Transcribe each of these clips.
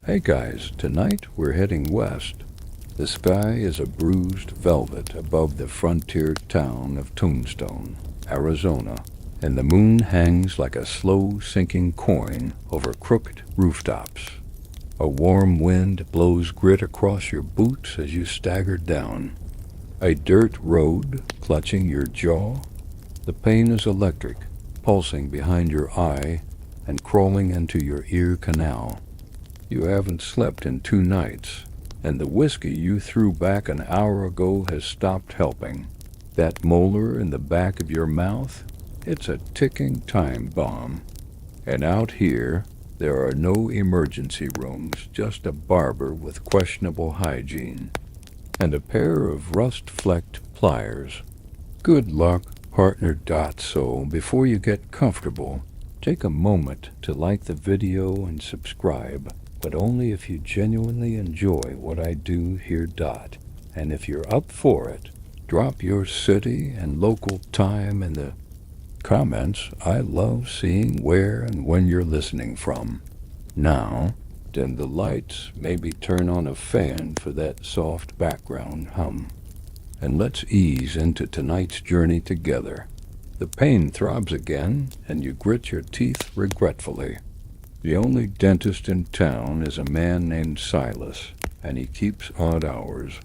Hey guys, tonight we're heading west. The sky is a bruised velvet above the frontier town of Tombstone, Arizona, and the moon hangs like a slow-sinking coin over crooked rooftops. A warm wind blows grit across your boots as you stagger down. A dirt road clutching your jaw. The pain is electric, pulsing behind your eye and crawling into your ear canal. You haven't slept in 2 nights, and the whiskey you threw back an hour ago has stopped helping. That molar in the back of your mouth, it's a ticking time bomb. And out here, there are no emergency rooms, just a barber with questionable hygiene, and a pair of rust-flecked pliers. Good luck, partner. So before you get comfortable, take a moment to like the video and subscribe, but only if you genuinely enjoy what I do here. And if you're up for it, drop your city and local time in the comments. I love seeing where and when you're listening from. Now, dim the lights, maybe turn on a fan for that soft background hum. And let's ease into tonight's journey together. The pain throbs again, and you grit your teeth regretfully. The only dentist in town is a man named Silas, and he keeps odd hours.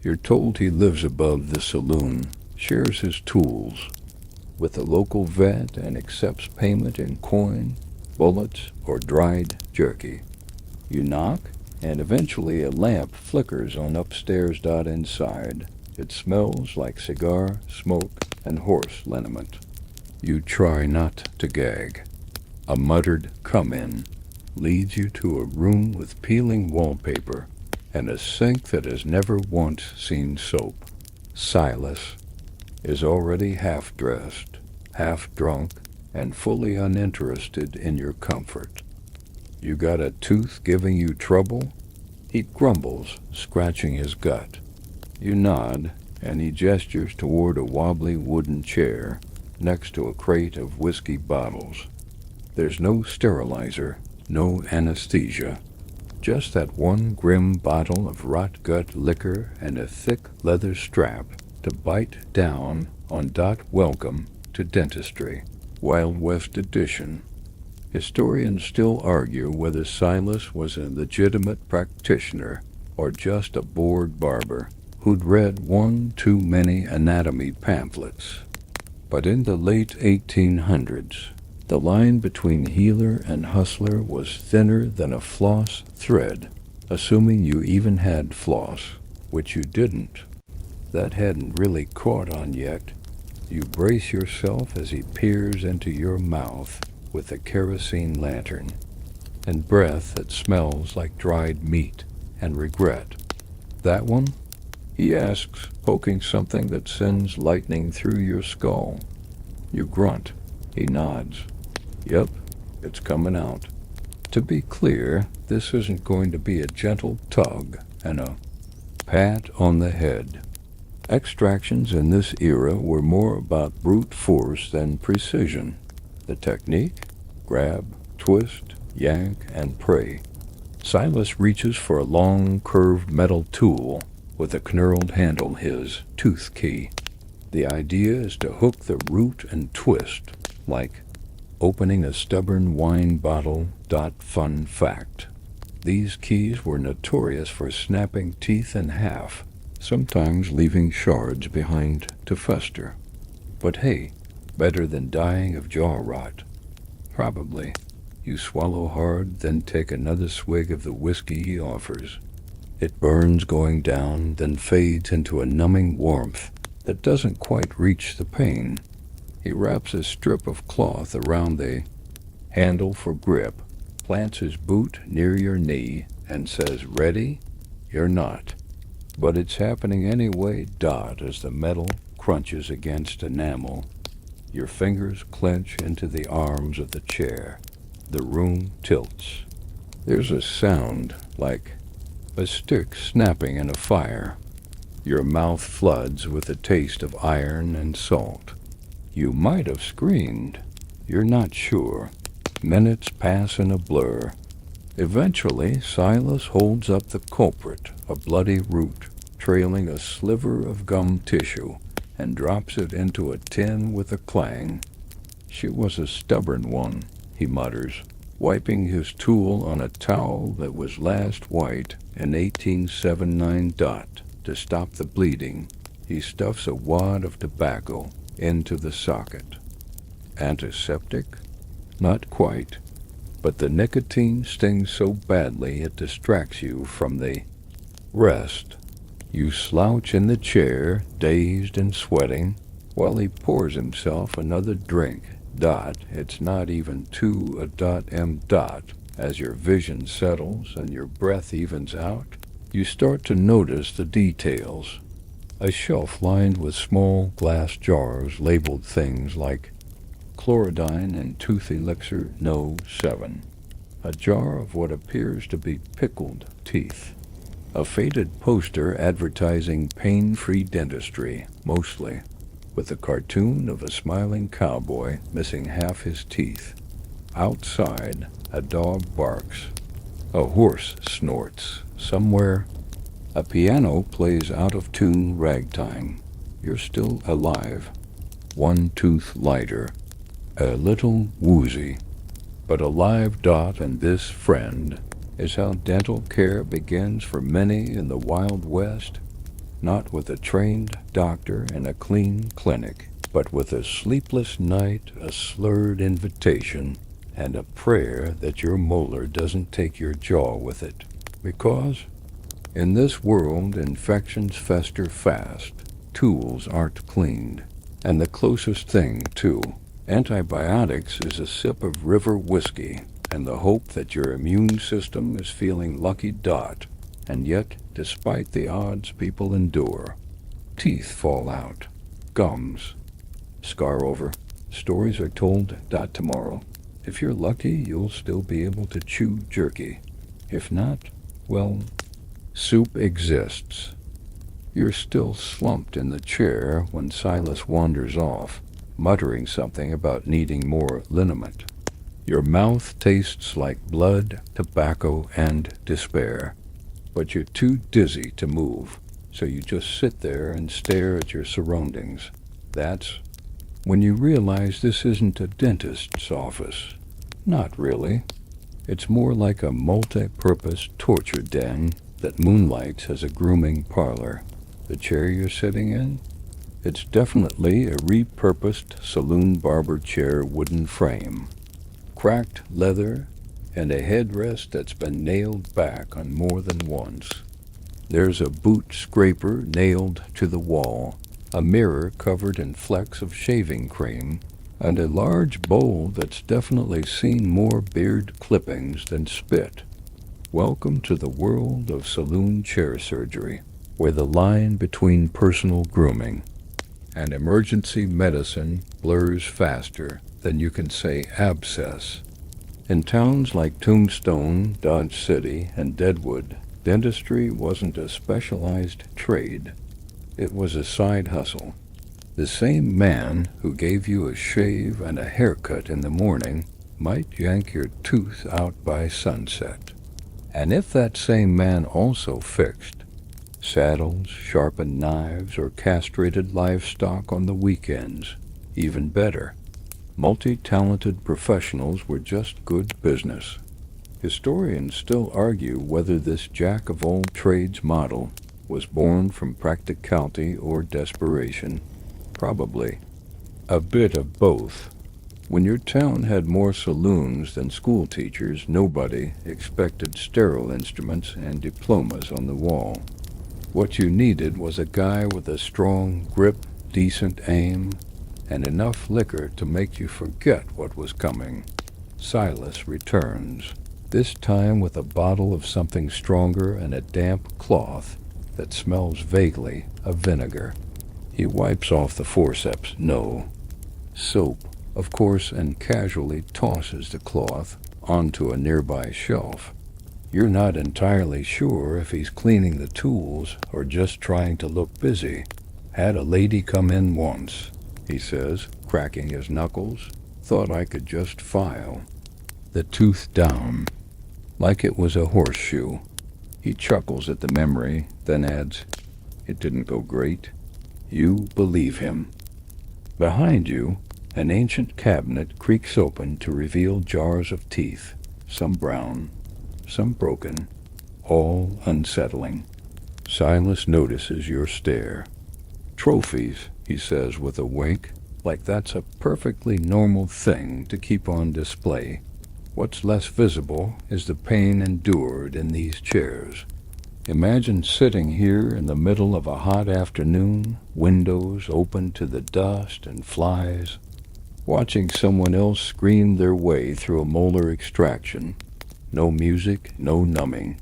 You're told he lives above the saloon, shares his tools with a local vet, and accepts payment in coin, bullets, or dried jerky. You knock, and eventually a lamp flickers on upstairs. Inside, it smells like cigar, smoke, and horse liniment. You try not to gag. A muttered "come in" leads you to a room with peeling wallpaper and a sink that has never once seen soap. Silas is already half-dressed, half-drunk, and fully uninterested in your comfort. You got a tooth giving you trouble? He grumbles, scratching his gut. You nod, and he gestures toward a wobbly wooden chair next to a crate of whiskey bottles. There's no sterilizer, no anesthesia, just that one grim bottle of rot-gut liquor and a thick leather strap to bite down on. Welcome to Dentistry, Wild West Edition. Historians still argue whether Silas was a legitimate practitioner or just a bored barber who'd read one too many anatomy pamphlets. But in the late 1800s, the line between healer and hustler was thinner than a floss thread, assuming you even had floss, which you didn't. That hadn't really caught on yet. You brace yourself as he peers into your mouth with a kerosene lantern, and breath that smells like dried meat and regret. That one? He asks, poking something that sends lightning through your skull. You grunt. He nods. Yep, it's coming out. To be clear, this isn't going to be a gentle tug and a pat on the head. Extractions in this era were more about brute force than precision. The technique? Grab, twist, yank, and pray. Silas reaches for a long, curved metal tool with a knurled handle, his tooth key. The idea is to hook the root and twist, like opening a stubborn wine bottle. Fun fact: these keys were notorious for snapping teeth in half, sometimes leaving shards behind to fester. But hey, better than dying of jaw rot. Probably. You swallow hard, then take another swig of the whiskey he offers. It burns going down, then fades into a numbing warmth that doesn't quite reach the pain. He wraps a strip of cloth around the handle for grip, plants his boot near your knee, and says, "Ready?" You're not. But it's happening anyway. As the metal crunches against enamel, your fingers clench into the arms of the chair. The room tilts. There's a sound like a stick snapping in a fire. Your mouth floods with a taste of iron and salt. You might have screamed. You're not sure. Minutes pass in a blur. Eventually, Silas holds up the culprit, a bloody root, trailing a sliver of gum tissue, and drops it into a tin with a clang. "She was a stubborn one," he mutters, wiping his tool on a towel that was last white in 1879. To stop the bleeding, he stuffs a wad of tobacco into the socket. Antiseptic? Not quite, but the nicotine stings so badly it distracts you from the rest. You slouch in the chair, dazed and sweating, while he pours himself another drink. It's not even to a. As your vision settles and your breath evens out, you start to notice the details. A shelf lined with small glass jars labeled things like chlorodyne and tooth elixir No. 7. A jar of what appears to be pickled teeth. A faded poster advertising pain-free dentistry, mostly, with a cartoon of a smiling cowboy missing half his teeth. Outside, a dog barks. A horse snorts. Somewhere, a piano plays out-of-tune ragtime. You're still alive. One tooth lighter. A little woozy. But alive. And this, friend, is how dental care begins for many in the Wild West. Not with a trained doctor and a clean clinic, but with a sleepless night, a slurred invitation, and a prayer that your molar doesn't take your jaw with it. Because in this world, infections fester fast, tools aren't cleaned, and the closest thing to antibiotics is a sip of river whiskey and the hope that your immune system is feeling lucky. And yet, despite the odds people endure, teeth fall out, gums, scar over. Stories are told. Tomorrow. If you're lucky, you'll still be able to chew jerky. If not, well, soup exists. You're still slumped in the chair when Silas wanders off, muttering something about needing more liniment. Your mouth tastes like blood, tobacco, and despair. But you're too dizzy to move, so you just sit there and stare at your surroundings. That's when you realize this isn't a dentist's office. Not really. It's more like a multi-purpose torture den that moonlights as a grooming parlor. The chair you're sitting in? It's definitely a repurposed saloon barber chair wooden frame. Cracked leather, and a headrest that's been nailed back on more than once. There's a boot scraper nailed to the wall, a mirror covered in flecks of shaving cream, and a large bowl that's definitely seen more beard clippings than spit. Welcome to the world of saloon chair surgery, where the line between personal grooming and emergency medicine blurs faster than you can say abscess. In towns like Tombstone, Dodge City, and Deadwood, dentistry wasn't a specialized trade. It was a side hustle. The same man who gave you a shave and a haircut in the morning might yank your tooth out by sunset. And if that same man also fixed saddles, sharpened knives, or castrated livestock on the weekends, even better. Multi-talented professionals were just good business. Historians still argue whether this jack-of-all-trades model was born from practicality or desperation. Probably a bit of both. When your town had more saloons than school teachers, nobody expected sterile instruments and diplomas on the wall. What you needed was a guy with a strong grip, decent aim, and enough liquor to make you forget what was coming. Silas returns, this time with a bottle of something stronger and a damp cloth that smells vaguely of vinegar. He wipes off the forceps. No. Soap, of course, and casually tosses the cloth onto a nearby shelf. You're not entirely sure if he's cleaning the tools or just trying to look busy. Had a lady come in once, he says, cracking his knuckles. Thought I could just file. The tooth down. like it was a horseshoe. He chuckles at the memory, then adds, "It didn't go great." You believe him. Behind you, an ancient cabinet creaks open to reveal jars of teeth, some brown, some broken, all unsettling. Silas notices your stare. "Trophies," he says with a wink, like that's a perfectly normal thing to keep on display. What's less visible is the pain endured in these chairs. Imagine sitting here in the middle of a hot afternoon, windows open to the dust and flies, watching someone else scream their way through a molar extraction. No music, no numbing,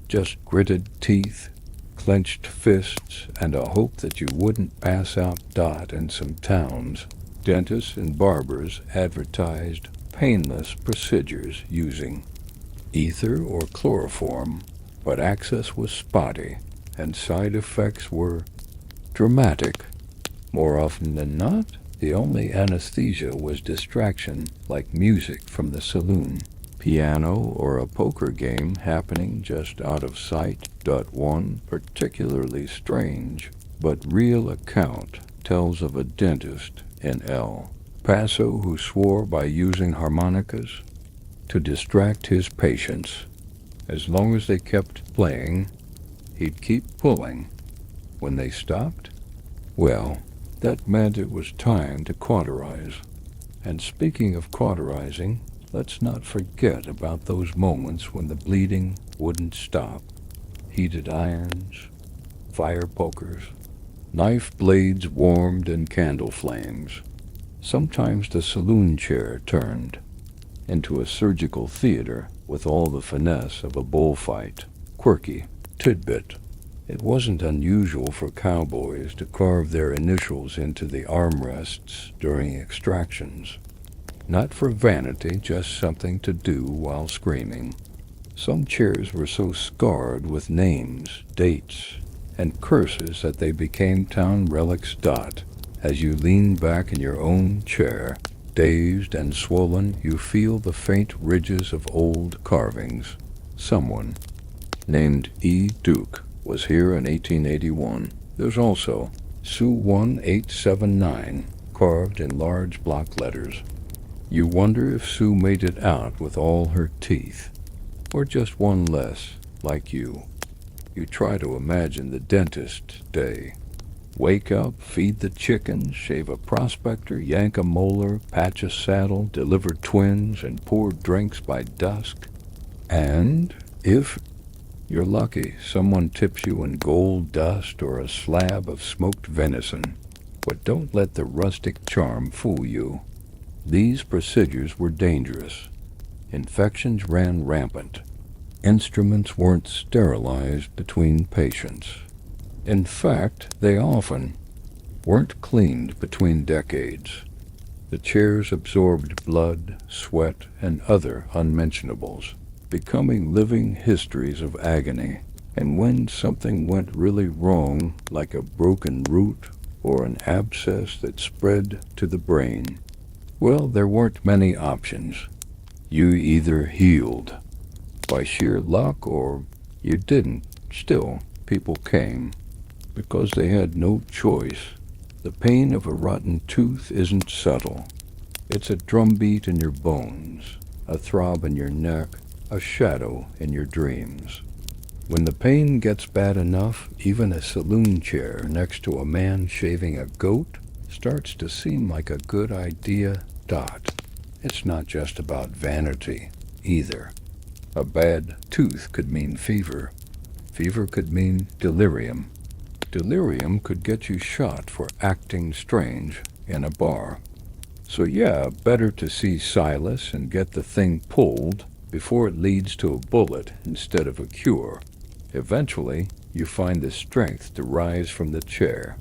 just gritted teeth, clenched fists, and a hope that you wouldn't pass out. In some towns, dentists and barbers advertised painless procedures using ether or chloroform, but access was spotty and side effects were dramatic. More often than not, the only anesthesia was distraction, like music from the saloon, piano, or a poker game happening just out of sight. One particularly strange but real account tells of a dentist in El Paso who swore by using harmonicas to distract his patients. As long as they kept playing, he'd keep pulling. When they stopped, well, that meant it was time to cauterize. And speaking of cauterizing, let's not forget about those moments when the bleeding wouldn't stop. Heated irons, fire pokers, knife blades warmed in candle flames. Sometimes the saloon chair turned into a surgical theater with all the finesse of a bullfight. Quirky tidbit. It wasn't unusual for cowboys to carve their initials into the armrests during extractions. Not for vanity, just something to do while screaming. Some chairs were so scarred with names, dates, and curses that they became town relics. As you lean back in your own chair, dazed and swollen, you feel the faint ridges of old carvings. Someone named E. Duke was here in 1881. There's also Sue 1879 carved in large block letters. You wonder if Sue made it out with all her teeth, or just one less, like you. You try to imagine the dentist's day. Wake up, feed the chickens, shave a prospector, yank a molar, patch a saddle, deliver twins, and pour drinks by dusk. And if you're lucky, someone tips you in gold dust or a slab of smoked venison. But don't let the rustic charm fool you. These procedures were dangerous. Infections ran rampant. Instruments weren't sterilized between patients. In fact, they often weren't cleaned between decades. The chairs absorbed blood, sweat, and other unmentionables, becoming living histories of agony. And when something went really wrong, like a broken root or an abscess that spread to the brain, well, there weren't many options. You either healed by sheer luck or you didn't. Still, people came because they had no choice. The pain of a rotten tooth isn't subtle. It's a drumbeat in your bones, a throb in your neck, a shadow in your dreams. When the pain gets bad enough, even a saloon chair next to a man shaving a goat starts to seem like a good idea. It's not just about vanity, either. A bad tooth could mean fever. Fever could mean delirium. Delirium could get you shot for acting strange in a bar. So yeah, better to see Silas and get the thing pulled before it leads to a bullet instead of a cure. Eventually, you find the strength to rise from the chair.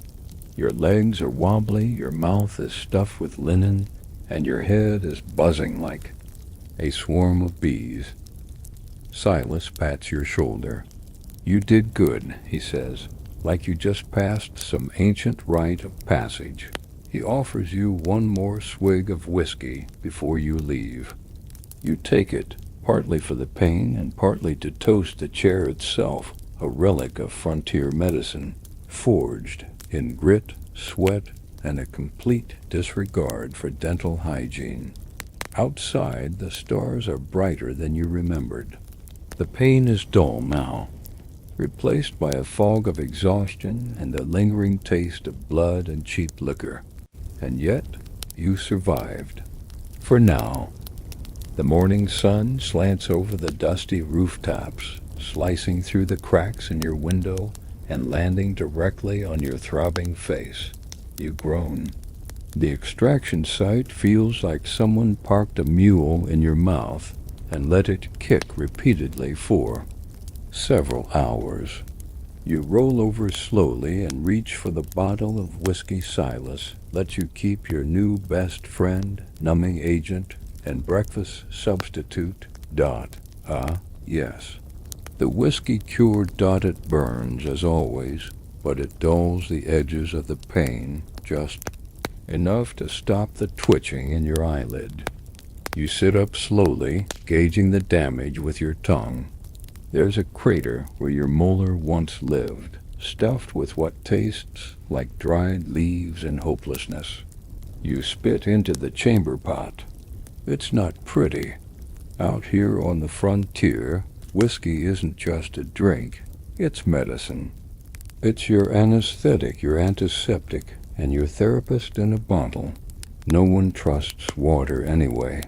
Your legs are wobbly, your mouth is stuffed with linen, and your head is buzzing like a swarm of bees. Silas pats your shoulder. You did good, he says, like you just passed some ancient rite of passage. He offers you one more swig of whiskey before you leave. You take it, partly for the pain and partly to toast the chair itself, a relic of frontier medicine, forged in grit, sweat, and a complete disregard for dental hygiene. Outside, the stars are brighter than you remembered. The pain is dull now, replaced by a fog of exhaustion and the lingering taste of blood and cheap liquor. And yet, you survived. For now. The morning sun slants over the dusty rooftops, slicing through the cracks in your window and landing directly on your throbbing face. You groan. The extraction site feels like someone parked a mule in your mouth and let it kick repeatedly for several hours. You roll over slowly and reach for the bottle of whiskey Silas, let you keep your new best friend, numbing agent, and breakfast substitute, Dot. Ah, yes. The whiskey-cured Dot, it burns, as always, but it dulls the edges of the pain just enough to stop the twitching in your eyelid. You sit up slowly, gauging the damage with your tongue. There's a crater where your molar once lived, stuffed with what tastes like dried leaves and hopelessness. You spit into the chamber pot. It's not pretty. Out here on the frontier, whiskey isn't just a drink, it's medicine. It's your anesthetic, your antiseptic, and your therapist in a bottle. No one trusts water anyway.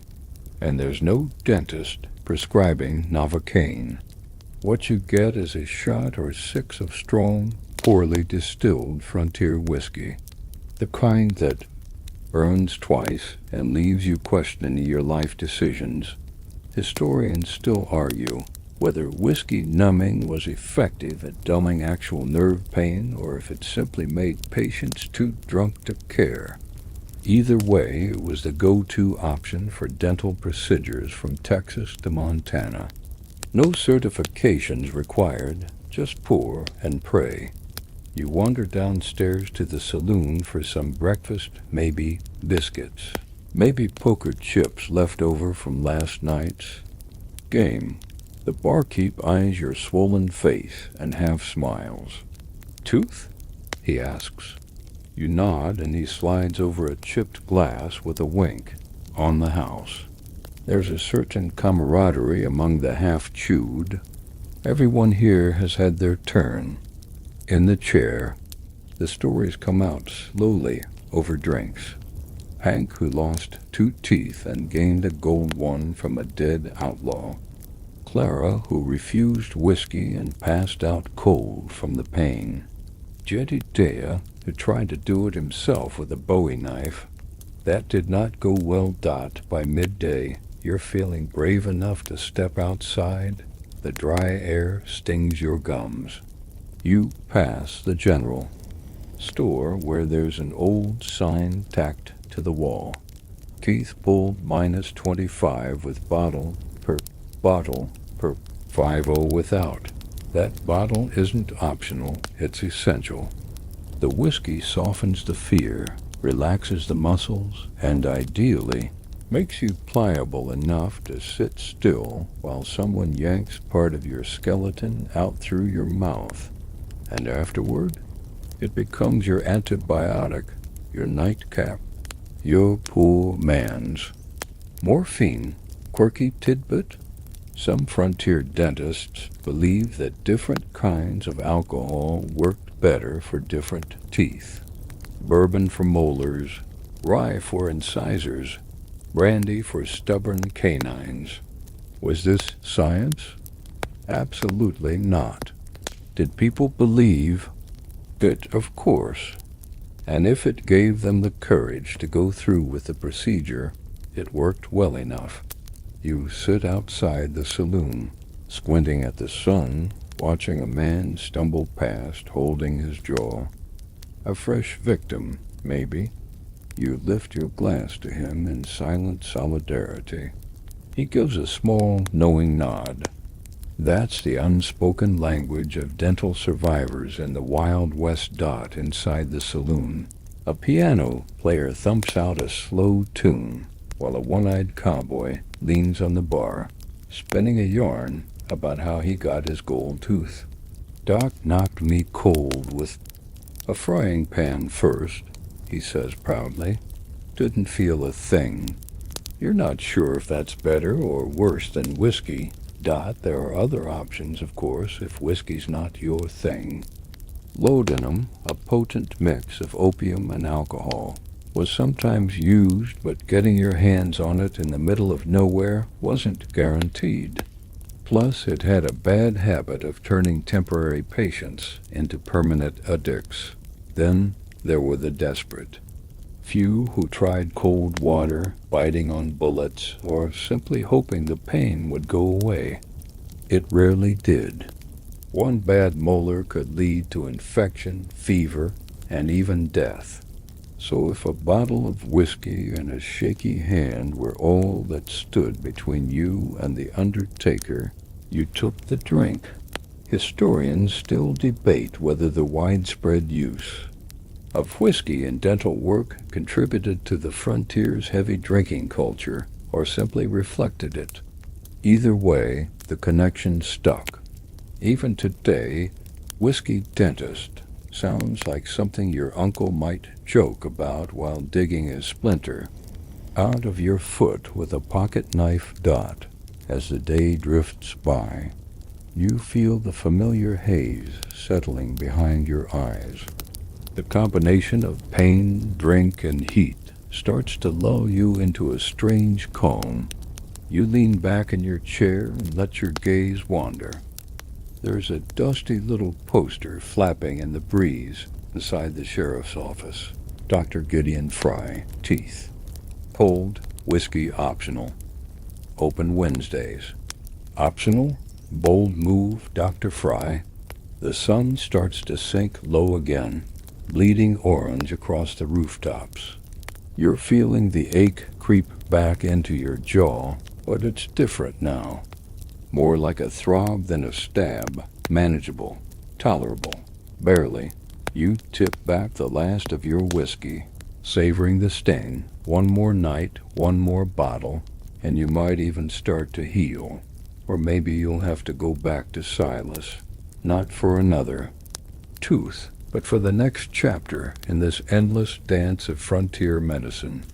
And there's no dentist prescribing Novocaine. What you get is a shot or six of strong, poorly distilled frontier whiskey. The kind that burns twice and leaves you questioning your life decisions. Historians still argue whether whiskey numbing was effective at dumbing actual nerve pain or if it simply made patients too drunk to care. Either way, it was the go-to option for dental procedures from Texas to Montana. No certifications required, just pour and pray. You wander downstairs to the saloon for some breakfast, maybe biscuits, maybe poker chips left over from last night's game. The barkeep eyes your swollen face and half smiles. "Tooth?" he asks. You nod and he slides over a chipped glass with a wink. On the house. There's a certain camaraderie among the half-chewed. Everyone here has had their turn. In the chair, the stories come out slowly over drinks. Hank, who lost 2 teeth and gained a gold one from a dead outlaw. Clara, who refused whiskey and passed out cold from the pain. Jedediah, who tried to do it himself with a bowie knife. That did not go well. By midday, you're feeling brave enough to step outside. The dry air stings your gums. You pass the general store where there's an old sign tacked to the wall. Teeth pulled -25 with bottle per 50 without. That bottle isn't optional, it's essential. The whiskey softens the fear, relaxes the muscles, and ideally makes you pliable enough to sit still while someone yanks part of your skeleton out through your mouth. And afterward, it becomes your antibiotic, your nightcap, your poor man's. Morphine, quirky tidbit? Some frontier dentists believe that different kinds of alcohol worked better for different teeth. Bourbon for molars, rye for incisors, brandy for stubborn canines. Was this science? Absolutely not. Did people believe it? Of course. And if it gave them the courage to go through with the procedure, it worked well enough. You sit outside the saloon, squinting at the sun, watching a man stumble past holding his jaw. A fresh victim, maybe. You lift your glass to him in silent solidarity. He gives a small, knowing nod. That's the unspoken language of dental survivors in the Wild West. Inside the saloon. A piano player thumps out a slow tune, while a one-eyed cowboy leans on the bar, spinning a yarn about how he got his gold tooth. "Doc knocked me cold with a frying pan first," he says proudly. "Didn't feel a thing. You're not sure if that's better or worse than whiskey. Dot, there are other options, of course, if whiskey's not your thing." Laudanum, a potent mix of opium and alcohol, was sometimes used, but getting your hands on it in the middle of nowhere wasn't guaranteed. Plus, it had a bad habit of turning temporary patients into permanent addicts. Then there were the desperate. Few who tried cold water, biting on bullets, or simply hoping the pain would go away. It rarely did. One bad molar could lead to infection, fever, and even death. So if a bottle of whiskey and a shaky hand were all that stood between you and the undertaker, you took the drink. Historians still debate whether the widespread use of whiskey in dental work contributed to the frontier's heavy drinking culture or simply reflected it. Either way, the connection stuck. Even today, whiskey dentist sounds like something your uncle might joke about while digging a splinter out of your foot with a pocket knife. Dot. As the day drifts by, you feel the familiar haze settling behind your eyes. The combination of pain, drink, and heat starts to lull you into a strange calm. You lean back in your chair and let your gaze wander. There's a dusty little poster flapping in the breeze inside the sheriff's office. Dr. Gideon Fry, teeth. Pulled, whiskey optional. Open Wednesdays. Optional? Bold move, Dr. Fry. The sun starts to sink low again, bleeding orange across the rooftops. You're feeling the ache creep back into your jaw, but it's different now. More like a throb than a stab. Manageable. Tolerable. Barely. You tip back the last of your whiskey, savoring the sting. One more night, one more bottle, and you might even start to heal. Or maybe you'll have to go back to Silas. Not for another tooth, but for the next chapter in this endless dance of frontier medicine.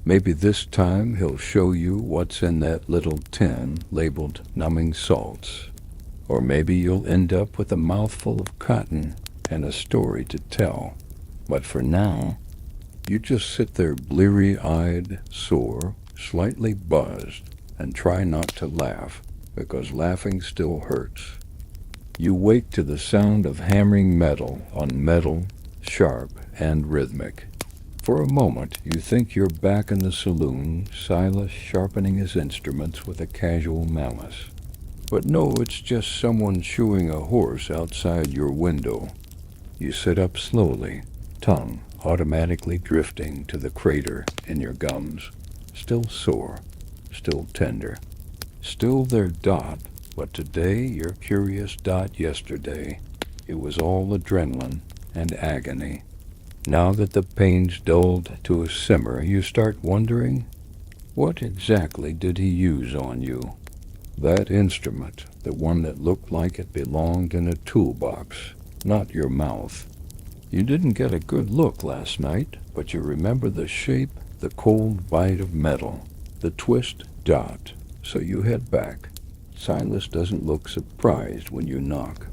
Maybe this time he'll show you what's in that little tin labeled numbing salts. Or maybe you'll end up with a mouthful of cotton and a story to tell. But for now, you just sit there bleary-eyed, sore, slightly buzzed, and try not to laugh, because laughing still hurts. You wake to the sound of hammering metal on metal, sharp and rhythmic. For a moment, you think you're back in the saloon, Silas sharpening his instruments with a casual malice. But no, it's just someone shoeing a horse outside your window. You sit up slowly, tongue automatically drifting to the crater in your gums. Still sore, still tender. Still there, Dot, but today you're curious. Dot, yesterday, it was all adrenaline and agony. Now that the pain's dulled to a simmer, you start wondering, what exactly did he use on you? That instrument, the one that looked like it belonged in a toolbox, not your mouth. You didn't get a good look last night, but you remember the shape, the cold bite of metal, the twist. Dot. So you head back. Silas doesn't look surprised when you knock.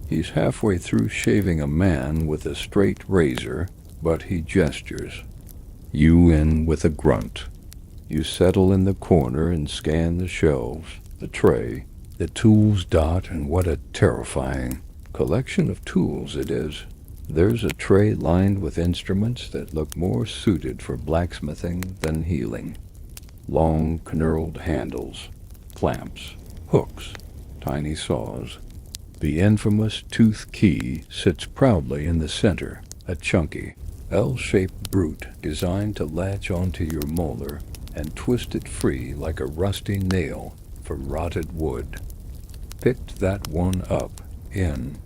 He's halfway through shaving a man with a straight razor, but he gestures. You in with a grunt. You settle in the corner and scan the shelves, the tray, the tools. Dot, and what a terrifying collection of tools it is. There's a tray lined with instruments that look more suited for blacksmithing than healing. Long, knurled handles, clamps, hooks, tiny saws. The infamous tooth key sits proudly in the center, a chunky, L-shaped brute designed to latch onto your molar and twist it free like a rusty nail from rotted wood. Picked that one up in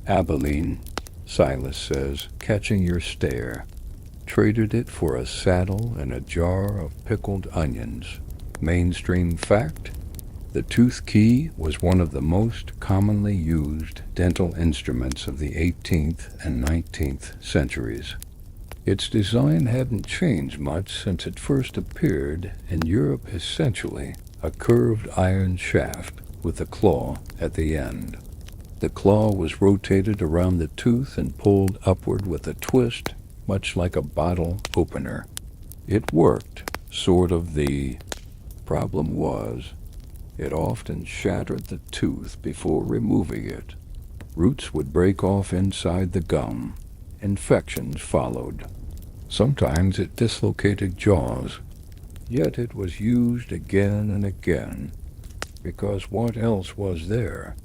Abilene, Silas says, catching your stare. Traded it for a saddle and a jar of pickled onions. Mainstream fact? The tooth key was one of the most commonly used dental instruments of the 18th and 19th centuries. Its design hadn't changed much since it first appeared in Europe, essentially a curved iron shaft with a claw at the end. The claw was rotated around the tooth and pulled upward with a twist, much like a bottle opener. It worked, sort of. The problem was, it often shattered the tooth before removing it. Roots would break off inside the gum. Infections followed. Sometimes it dislocated jaws. Yet it was used again and again, because what else was there?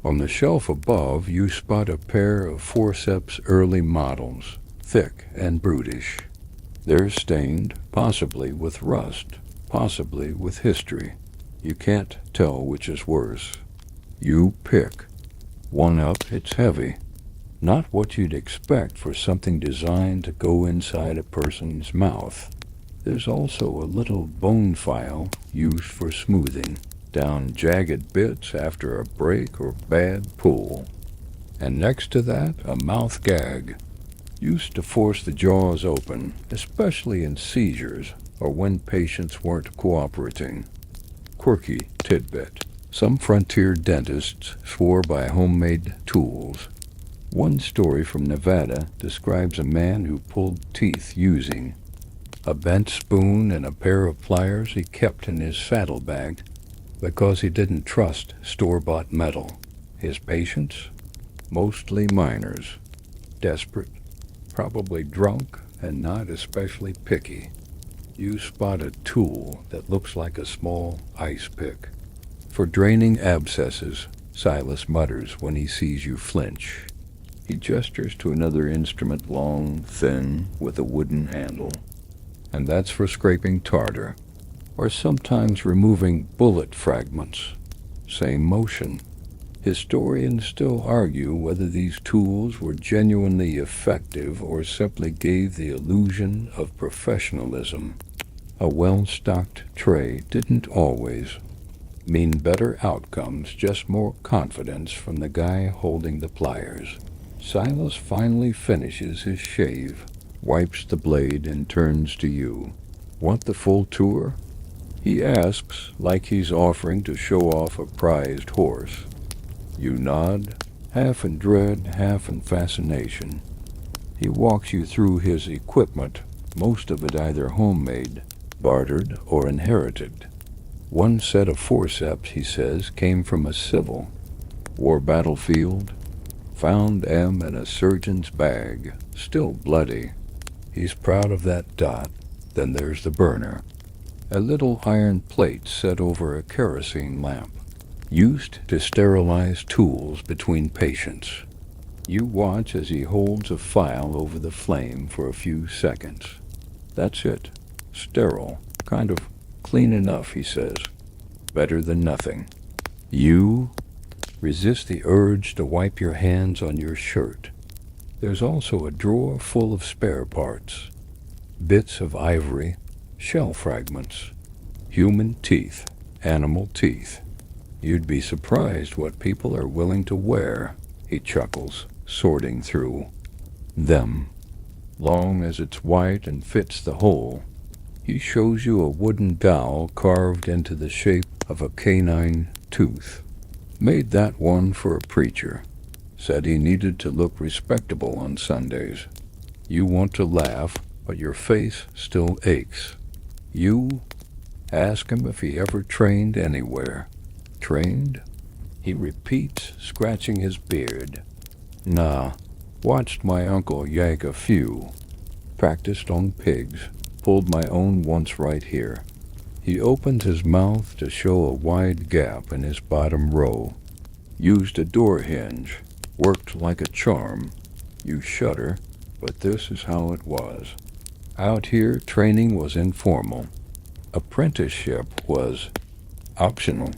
On the shelf above, you spot a pair of forceps early models, thick and brutish. They're stained, possibly with rust, possibly with history. You can't tell which is worse. You pick. One up, it's heavy. Not what you'd expect for something designed to go inside a person's mouth. There's also a little bone file used for smoothing down jagged bits after a break or bad pull. And next to that, a mouth gag, used to force the jaws open, especially in seizures or when patients weren't cooperating. Quirky tidbit. Some frontier dentists swore by homemade tools. One story from Nevada describes a man who pulled teeth using a bent spoon and a pair of pliers he kept in his saddlebag because he didn't trust store-bought metal. His patients? Mostly minors. Desperate, probably drunk, and not especially picky. You spot a tool that looks like a small ice pick. For draining abscesses, Silas mutters when he sees you flinch. He gestures to another instrument, long, thin, with a wooden handle. And that's for scraping tartar, or sometimes removing bullet fragments. Same motion. Historians still argue whether these tools were genuinely effective or simply gave the illusion of professionalism. A well-stocked tray didn't always mean better outcomes, just more confidence from the guy holding the pliers. Silas finally finishes his shave, wipes the blade, and turns to you. Want the full tour? He asks, like he's offering to show off a prized horse. You nod, half in dread, half in fascination. He walks you through his equipment, most of it either homemade, bartered, or inherited. One set of forceps, he says, came from a civil war battlefield. Found them in a surgeon's bag, still bloody. He's proud of that dot. Then there's the burner. A little iron plate set over a kerosene lamp, used to sterilize tools between patients. You watch as he holds a file over the flame for a few seconds. That's it. Sterile. Kind of clean enough, he says. Better than nothing. You resist the urge to wipe your hands on your shirt. There's also a drawer full of spare parts. Bits of ivory, shell fragments, human teeth, animal teeth. You'd be surprised what people are willing to wear, he chuckles, sorting through them. Long as it's white and fits the hole. He shows you a wooden dowel carved into the shape of a canine tooth. Made that one for a preacher. Said he needed to look respectable on Sundays. You want to laugh, but your face still aches. You ask him if he ever trained anywhere. Trained? He repeats, scratching his beard. Nah, watched my uncle yank a few. Practiced on pigs. Pulled my own once right here. He opened his mouth to show a wide gap in his bottom row. Used a door hinge. Worked like a charm. You shudder, but this is how it was. Out here, training was informal. Apprenticeship was optional.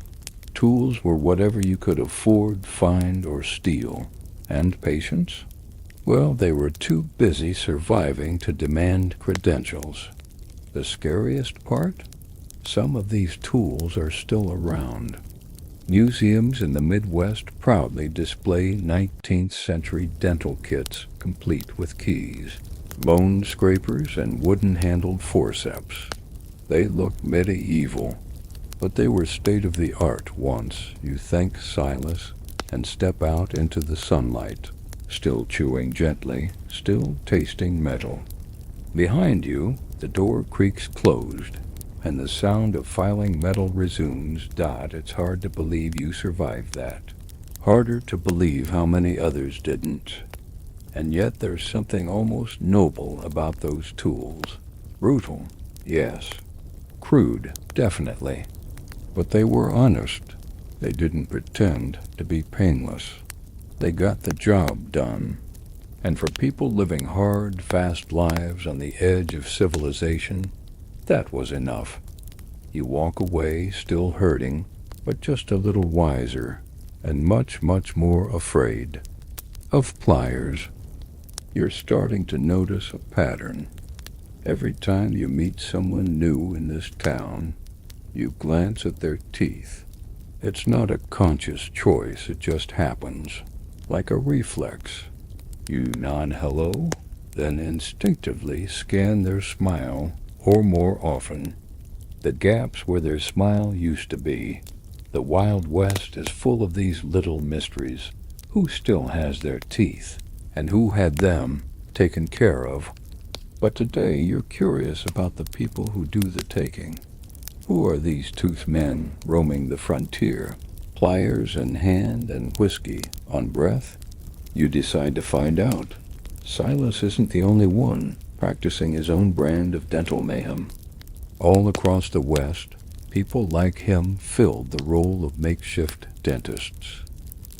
Tools were whatever you could afford, find, or steal. And patients? Well, they were too busy surviving to demand credentials. The scariest part? Some of these tools are still around. Museums in the Midwest proudly display 19th century dental kits complete with keys, bone scrapers, and wooden-handled forceps. They look medieval, but they were state-of-the-art once you thank Silas and step out into the sunlight, still chewing gently, still tasting metal. Behind you, the door creaks closed, and the sound of filing metal resumes. It's hard to believe you survived that. Harder to believe how many others didn't. And yet there's something almost noble about those tools. Brutal, yes. Crude, definitely. But they were honest. They didn't pretend to be painless. They got the job done. And for people living hard, fast lives on the edge of civilization, that was enough. You walk away still hurting, but just a little wiser, and much, much more afraid. Of pliers. You're starting to notice a pattern. Every time you meet someone new in this town, you glance at their teeth. It's not a conscious choice, it just happens, like a reflex. You nod hello, then instinctively scan their smile, or more often, the gaps where their smile used to be. The Wild West is full of these little mysteries. Who still has their teeth, and who had them taken care of? But today you're curious about the people who do the taking. Who are these toothed men roaming the frontier, pliers in hand and whiskey on breath? You decide to find out. Silas isn't the only one practicing his own brand of dental mayhem. All across the West, people like him filled the role of makeshift dentists.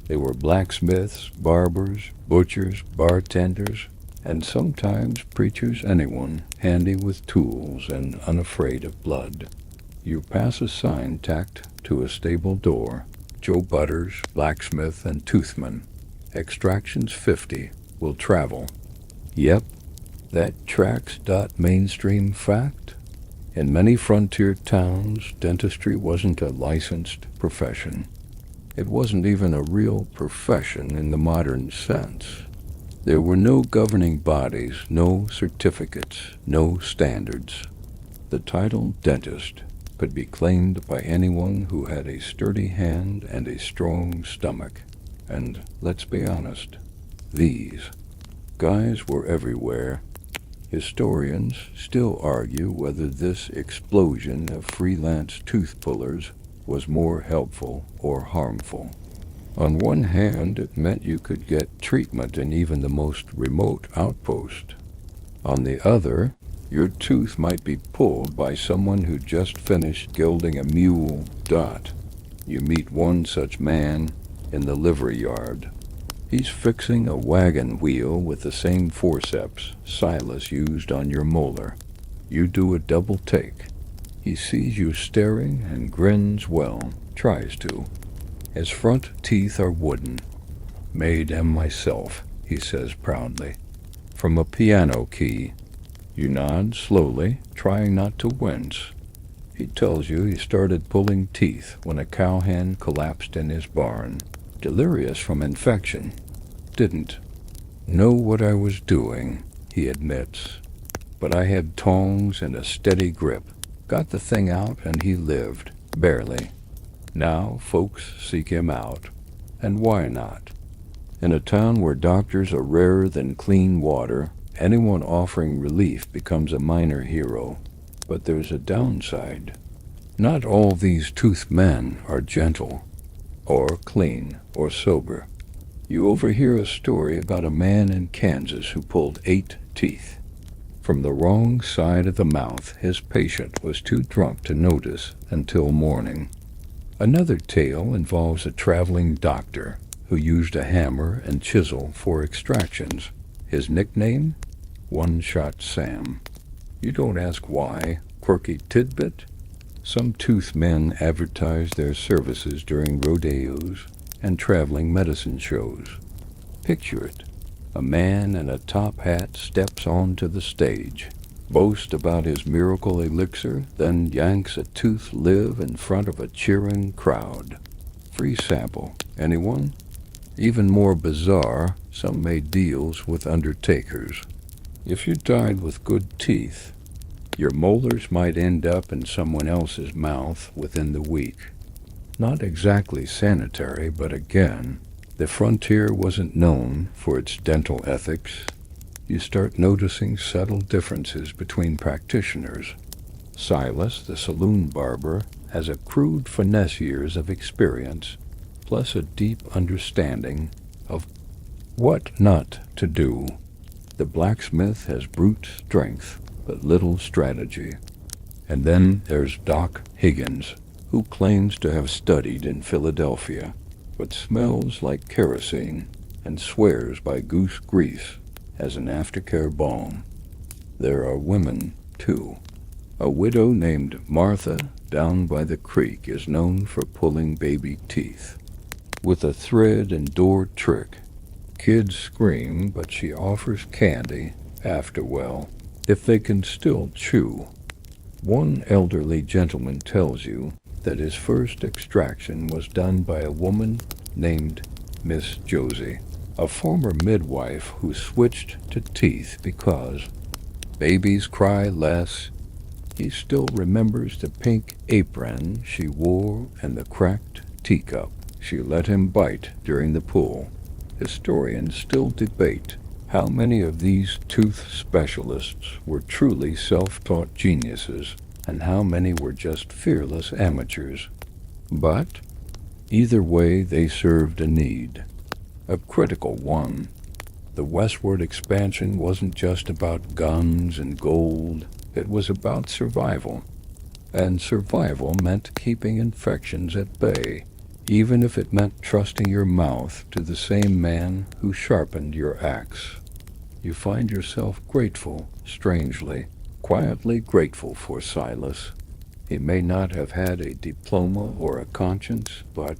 They were blacksmiths, barbers, butchers, bartenders, and sometimes preachers, anyone handy with tools and unafraid of blood. You pass a sign tacked to a stable door. Joe Butters, blacksmith and toothman. Extractions 50 will travel. Yep, that tracks. Mainstream fact. In many frontier towns, dentistry wasn't a licensed profession. It wasn't even a real profession in the modern sense. There were no governing bodies, no certificates, no standards. The title dentist could be claimed by anyone who had a sturdy hand and a strong stomach. And let's be honest, these guys were everywhere. Historians still argue whether this explosion of freelance tooth pullers was more helpful or harmful. On one hand, it meant you could get treatment in even the most remote outpost. On the other, your tooth might be pulled by someone who just finished gilding a mule. You meet one such man in the livery yard. He's fixing a wagon wheel with the same forceps Silas used on your molar. You do a double take. He sees you staring and grins, well, tries to. His front teeth are wooden. Made them myself, he says proudly. From a piano key. You nod slowly, trying not to wince. He tells you he started pulling teeth when a cowhand collapsed in his barn. Delirious from infection. Didn't know what I was doing, he admits. But I had tongs and a steady grip. Got the thing out and he lived, barely. Now folks seek him out. And why not? In a town where doctors are rarer than clean water, anyone offering relief becomes a minor hero. But there's a downside. Not all these toothed men are gentle, or clean, or sober. You overhear a story about a man in Kansas who pulled 8 teeth. From the wrong side of the mouth, his patient was too drunk to notice until morning. Another tale involves a traveling doctor who used a hammer and chisel for extractions. His nickname? One-Shot Sam. You don't ask why. Quirky tidbit? Some toothed men advertise their services during rodeos and traveling medicine shows. Picture it. A man in a top hat steps onto the stage, boasts about his miracle elixir, then yanks a tooth live in front of a cheering crowd. Free sample. Anyone? Even more bizarre, some made deals with undertakers. If you died with good teeth, your molars might end up in someone else's mouth within the week. Not exactly sanitary, but again, the frontier wasn't known for its dental ethics. You start noticing subtle differences between practitioners. Silas, the saloon barber, has accrued finesse years of experience, plus a deep understanding of what not to do. The blacksmith has brute strength, but little strategy. And then there's Doc Higgins, who claims to have studied in Philadelphia, but smells like kerosene and swears by goose grease as an aftercare balm. There are women, too. A widow named Martha down by the creek is known for pulling baby teeth with a thread and door trick. Kids scream, but she offers candy after, well, if they can still chew. One elderly gentleman tells you that his first extraction was done by a woman named Miss Josie, a former midwife who switched to teeth because babies cry less. He still remembers the pink apron she wore and the cracked teacup she let him bite during the pull. Historians still debate how many of these tooth specialists were truly self-taught geniuses and how many were just fearless amateurs. But either way, they served a need, a critical one. The westward expansion wasn't just about guns and gold. It was about survival. And survival meant keeping infections at bay, even if it meant trusting your mouth to the same man who sharpened your axe. You find yourself grateful, strangely, quietly grateful for Silas. He may not have had a diploma or a conscience, but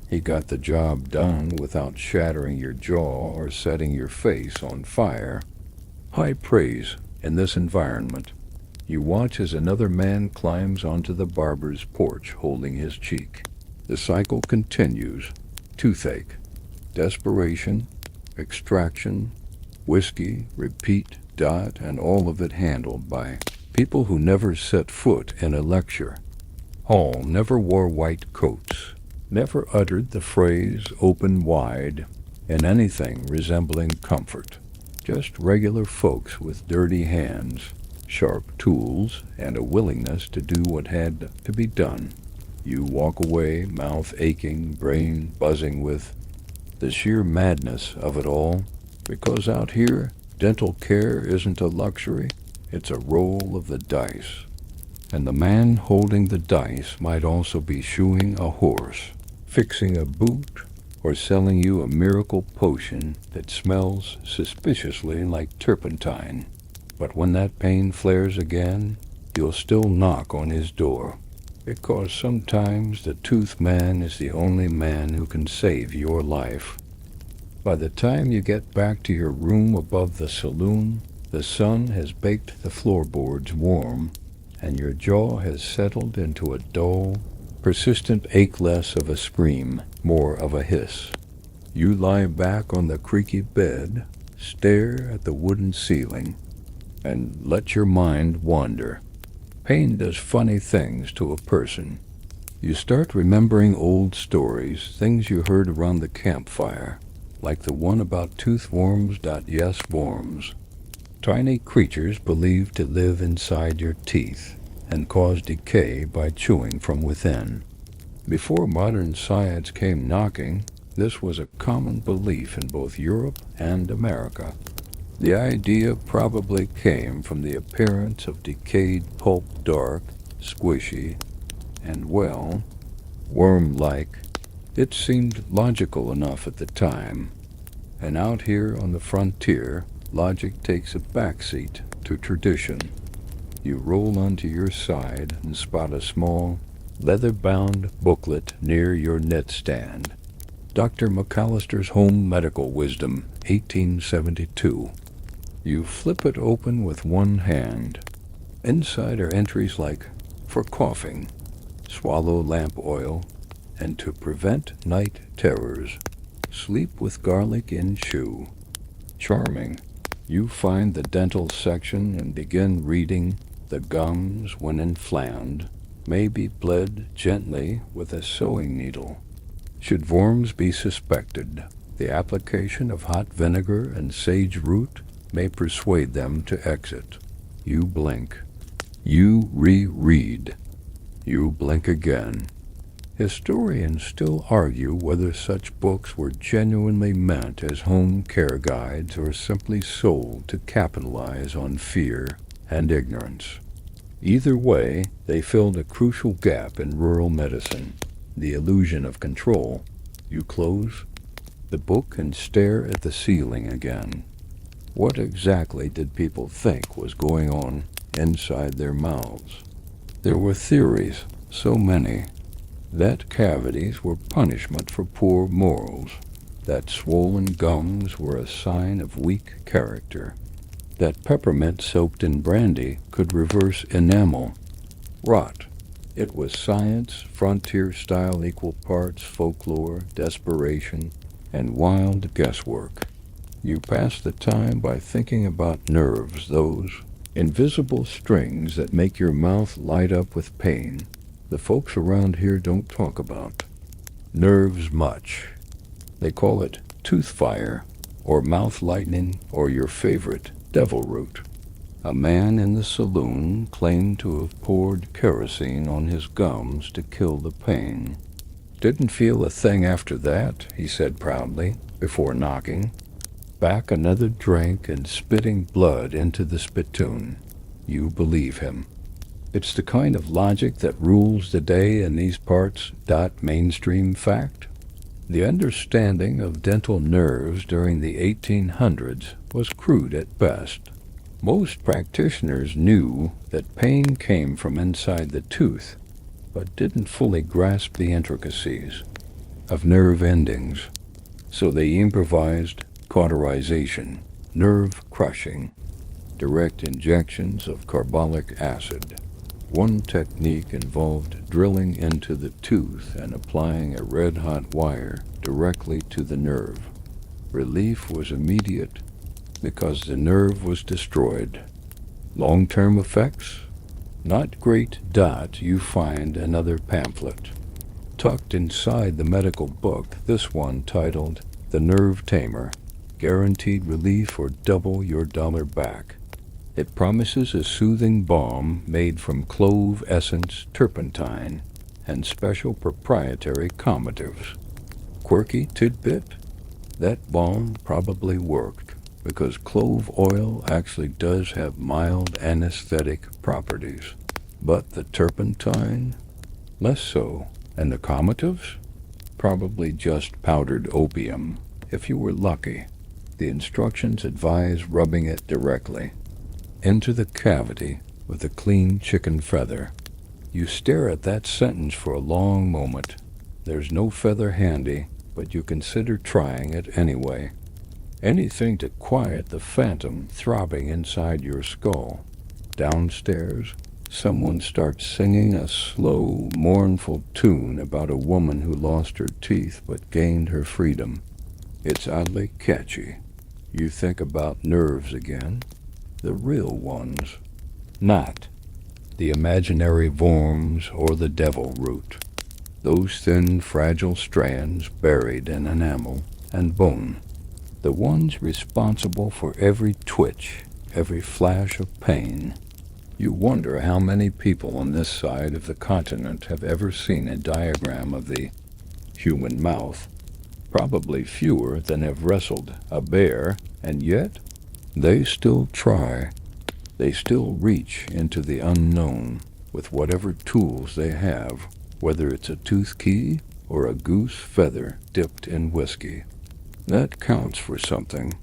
he got the job done without shattering your jaw or setting your face on fire. High praise in this environment. You watch as another man climbs onto the barber's porch holding his cheek. The cycle continues. Toothache, desperation, extraction, whiskey, repeat, dot, and all of it handled by people who never set foot in a lecture. Hall never wore white coats, never uttered the phrase open wide in anything resembling comfort. Just regular folks with dirty hands, sharp tools, and a willingness to do what had to be done. You walk away, mouth aching, brain buzzing with the sheer madness of it all, because out here, dental care isn't a luxury, it's a roll of the dice. And the man holding the dice might also be shoeing a horse, fixing a boot, or selling you a miracle potion that smells suspiciously like turpentine. But when that pain flares again, you'll still knock on his door, because sometimes the tooth man is the only man who can save your life. By the time you get back to your room above the saloon, the sun has baked the floorboards warm, and your jaw has settled into a dull, persistent ache, less of a scream, more of a hiss. You lie back on the creaky bed, stare at the wooden ceiling, and let your mind wander. Pain does funny things to a person. You start remembering old stories, things you heard around the campfire, like the one about toothworms. Yes, worms. Tiny creatures believed to live inside your teeth and cause decay by chewing from within. Before modern science came knocking, this was a common belief in both Europe and America. The idea probably came from the appearance of decayed pulp, dark, squishy, and, well, worm-like. It seemed logical enough at the time. And out here on the frontier, logic takes a backseat to tradition. You roll onto your side and spot a small, leather-bound booklet near your knitstand. Dr. McAllister's Home Medical Wisdom, 1872. You flip it open with one hand. Inside are entries like, for coughing, swallow lamp oil, And to prevent night terrors, sleep with garlic in chew. Charming. You find the dental section and begin reading. The gums, when inflamed, may be bled gently with a sewing needle. Should worms be suspected, the application of hot vinegar and sage root may persuade them to exit. You blink. You reread. You blink again. Historians still argue whether such books were genuinely meant as home care guides or simply sold to capitalize on fear and ignorance. Either way, they filled a crucial gap in rural medicine, the illusion of control. You close the book and stare at the ceiling again. What exactly did people think was going on inside their mouths? There were theories, so many, that cavities were punishment for poor morals, that swollen gums were a sign of weak character, that peppermint soaked in brandy could reverse enamel. Rot. It was science, frontier-style equal parts folklore, desperation, and wild guesswork. You pass the time by thinking about nerves, those invisible strings that make your mouth light up with pain. The folks around here don't talk about nerves much. They call it tooth fire, or mouth lightning, or your favorite, devil root. A man in the saloon claimed to have poured kerosene on his gums to kill the pain. Didn't feel a thing after that, he said proudly, before knocking back another drink and spitting blood into the spittoon. You believe him. It's the kind of logic that rules the day in these parts. Mainstream fact. The understanding of dental nerves during the 1800s was crude at best. Most practitioners knew that pain came from inside the tooth, but didn't fully grasp the intricacies of nerve endings. So they improvised cauterization, nerve crushing, direct injections of carbolic acid. One technique involved drilling into the tooth and applying a red-hot wire directly to the nerve. Relief was immediate because the nerve was destroyed. Long-term effects? Not great. You find another pamphlet. Tucked inside the medical book, this one titled The Nerve Tamer, Guaranteed Relief or Double Your Dollar Back. It promises a soothing balm made from clove essence, turpentine, and special proprietary comatives. Quirky tidbit? That balm probably worked because clove oil actually does have mild anesthetic properties. But the turpentine? Less so. And the comatives? Probably just powdered opium, if you were lucky. The instructions advise rubbing it directly into the cavity with a clean chicken feather. You stare at that sentence for a long moment. There's no feather handy, but you consider trying it anyway. Anything to quiet the phantom throbbing inside your skull. Downstairs, someone starts singing a slow, mournful tune about a woman who lost her teeth but gained her freedom. It's oddly catchy. You think about nerves again. The real ones. Not the imaginary worms or the devil root. Those thin, fragile strands buried in enamel and bone. The ones responsible for every twitch, every flash of pain. You wonder how many people on this side of the continent have ever seen a diagram of the human mouth. Probably fewer than have wrestled a bear, and yet they still try. They still reach into the unknown with whatever tools they have, whether it's a tooth key or a goose feather dipped in whiskey. That counts for something.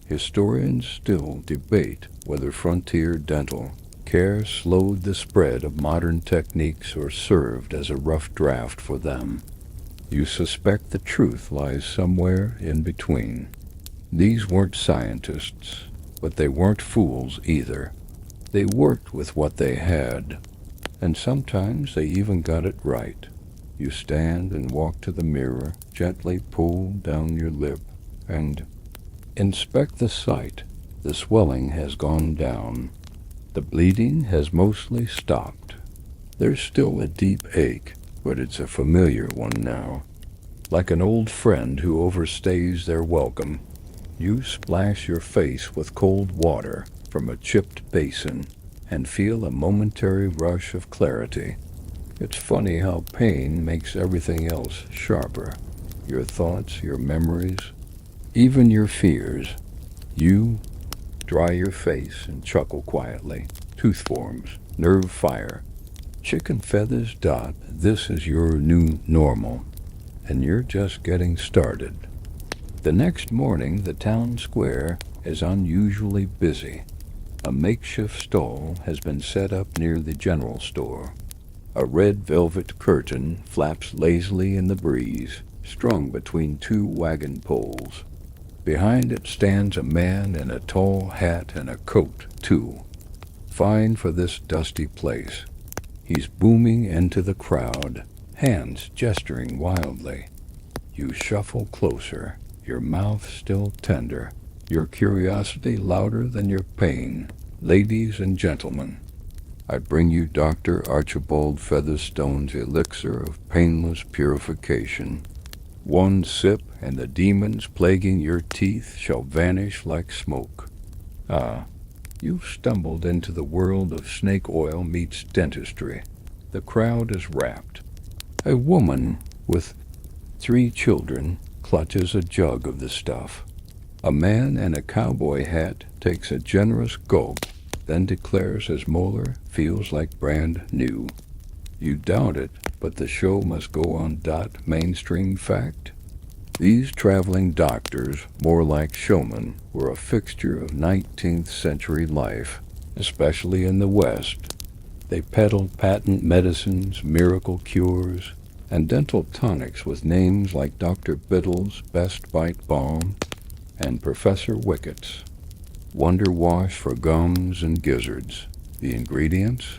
Historians still debate whether frontier dental care slowed the spread of modern techniques or served as a rough draft for them. You suspect the truth lies somewhere in between. These weren't scientists, but they weren't fools either. They worked with what they had, and sometimes they even got it right. You stand and walk to the mirror, gently pull down your lip, and inspect the site. The swelling has gone down. The bleeding has mostly stopped. There's still a deep ache, but it's a familiar one now. Like an old friend who overstays their welcome, you splash your face with cold water from a chipped basin and feel a momentary rush of clarity. It's funny how pain makes everything else sharper. Your thoughts, your memories, even your fears. You dry your face and chuckle quietly. Tooth forms, nerve fire, chicken feathers dot. This is your new normal, and you're just getting started. The next morning, the town square is unusually busy. A makeshift stall has been set up near the general store. A red velvet curtain flaps lazily in the breeze, strung between two wagon poles. Behind it stands a man in a tall hat and a coat, too. Fine for this dusty place. He's booming into the crowd, hands gesturing wildly. You shuffle closer, your mouth still tender, your curiosity louder than your pain. Ladies and gentlemen, I bring you Dr. Archibald Featherstone's elixir of painless purification. One sip, and the demons plaguing your teeth shall vanish like smoke. Ah, you've stumbled into the world of snake oil meets dentistry. The crowd is rapt. A woman with 3 children clutches a jug of the stuff. A man in a cowboy hat takes a generous gulp, then declares his molar feels like brand new. You doubt it, but the show must go on. Mainstream fact. These traveling doctors, more like showmen, were a fixture of 19th century life, especially in the West. They peddled patent medicines, miracle cures, and dental tonics with names like Dr. Biddle's Best Bite Balm and Professor Wicket's Wonder Wash for gums and gizzards. The ingredients?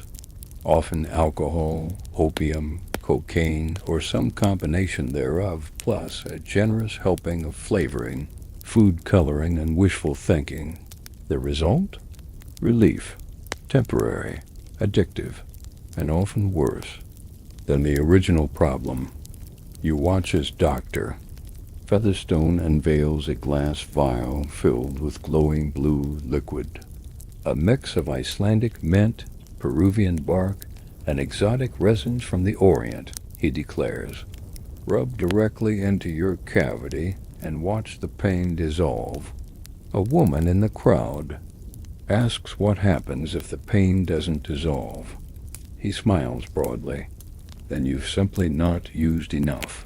Often alcohol, opium, cocaine, or some combination thereof, plus a generous helping of flavoring, food coloring, and wishful thinking. The result? Relief. Temporary, addictive, and often worse than the original problem. You watch as Dr. Featherstone unveils a glass vial filled with glowing blue liquid. A mix of Icelandic mint, Peruvian bark, and exotic resins from the Orient, he declares. Rub directly into your cavity and watch the pain dissolve. A woman in the crowd asks what happens if the pain doesn't dissolve. He smiles broadly. Then you've simply not used enough.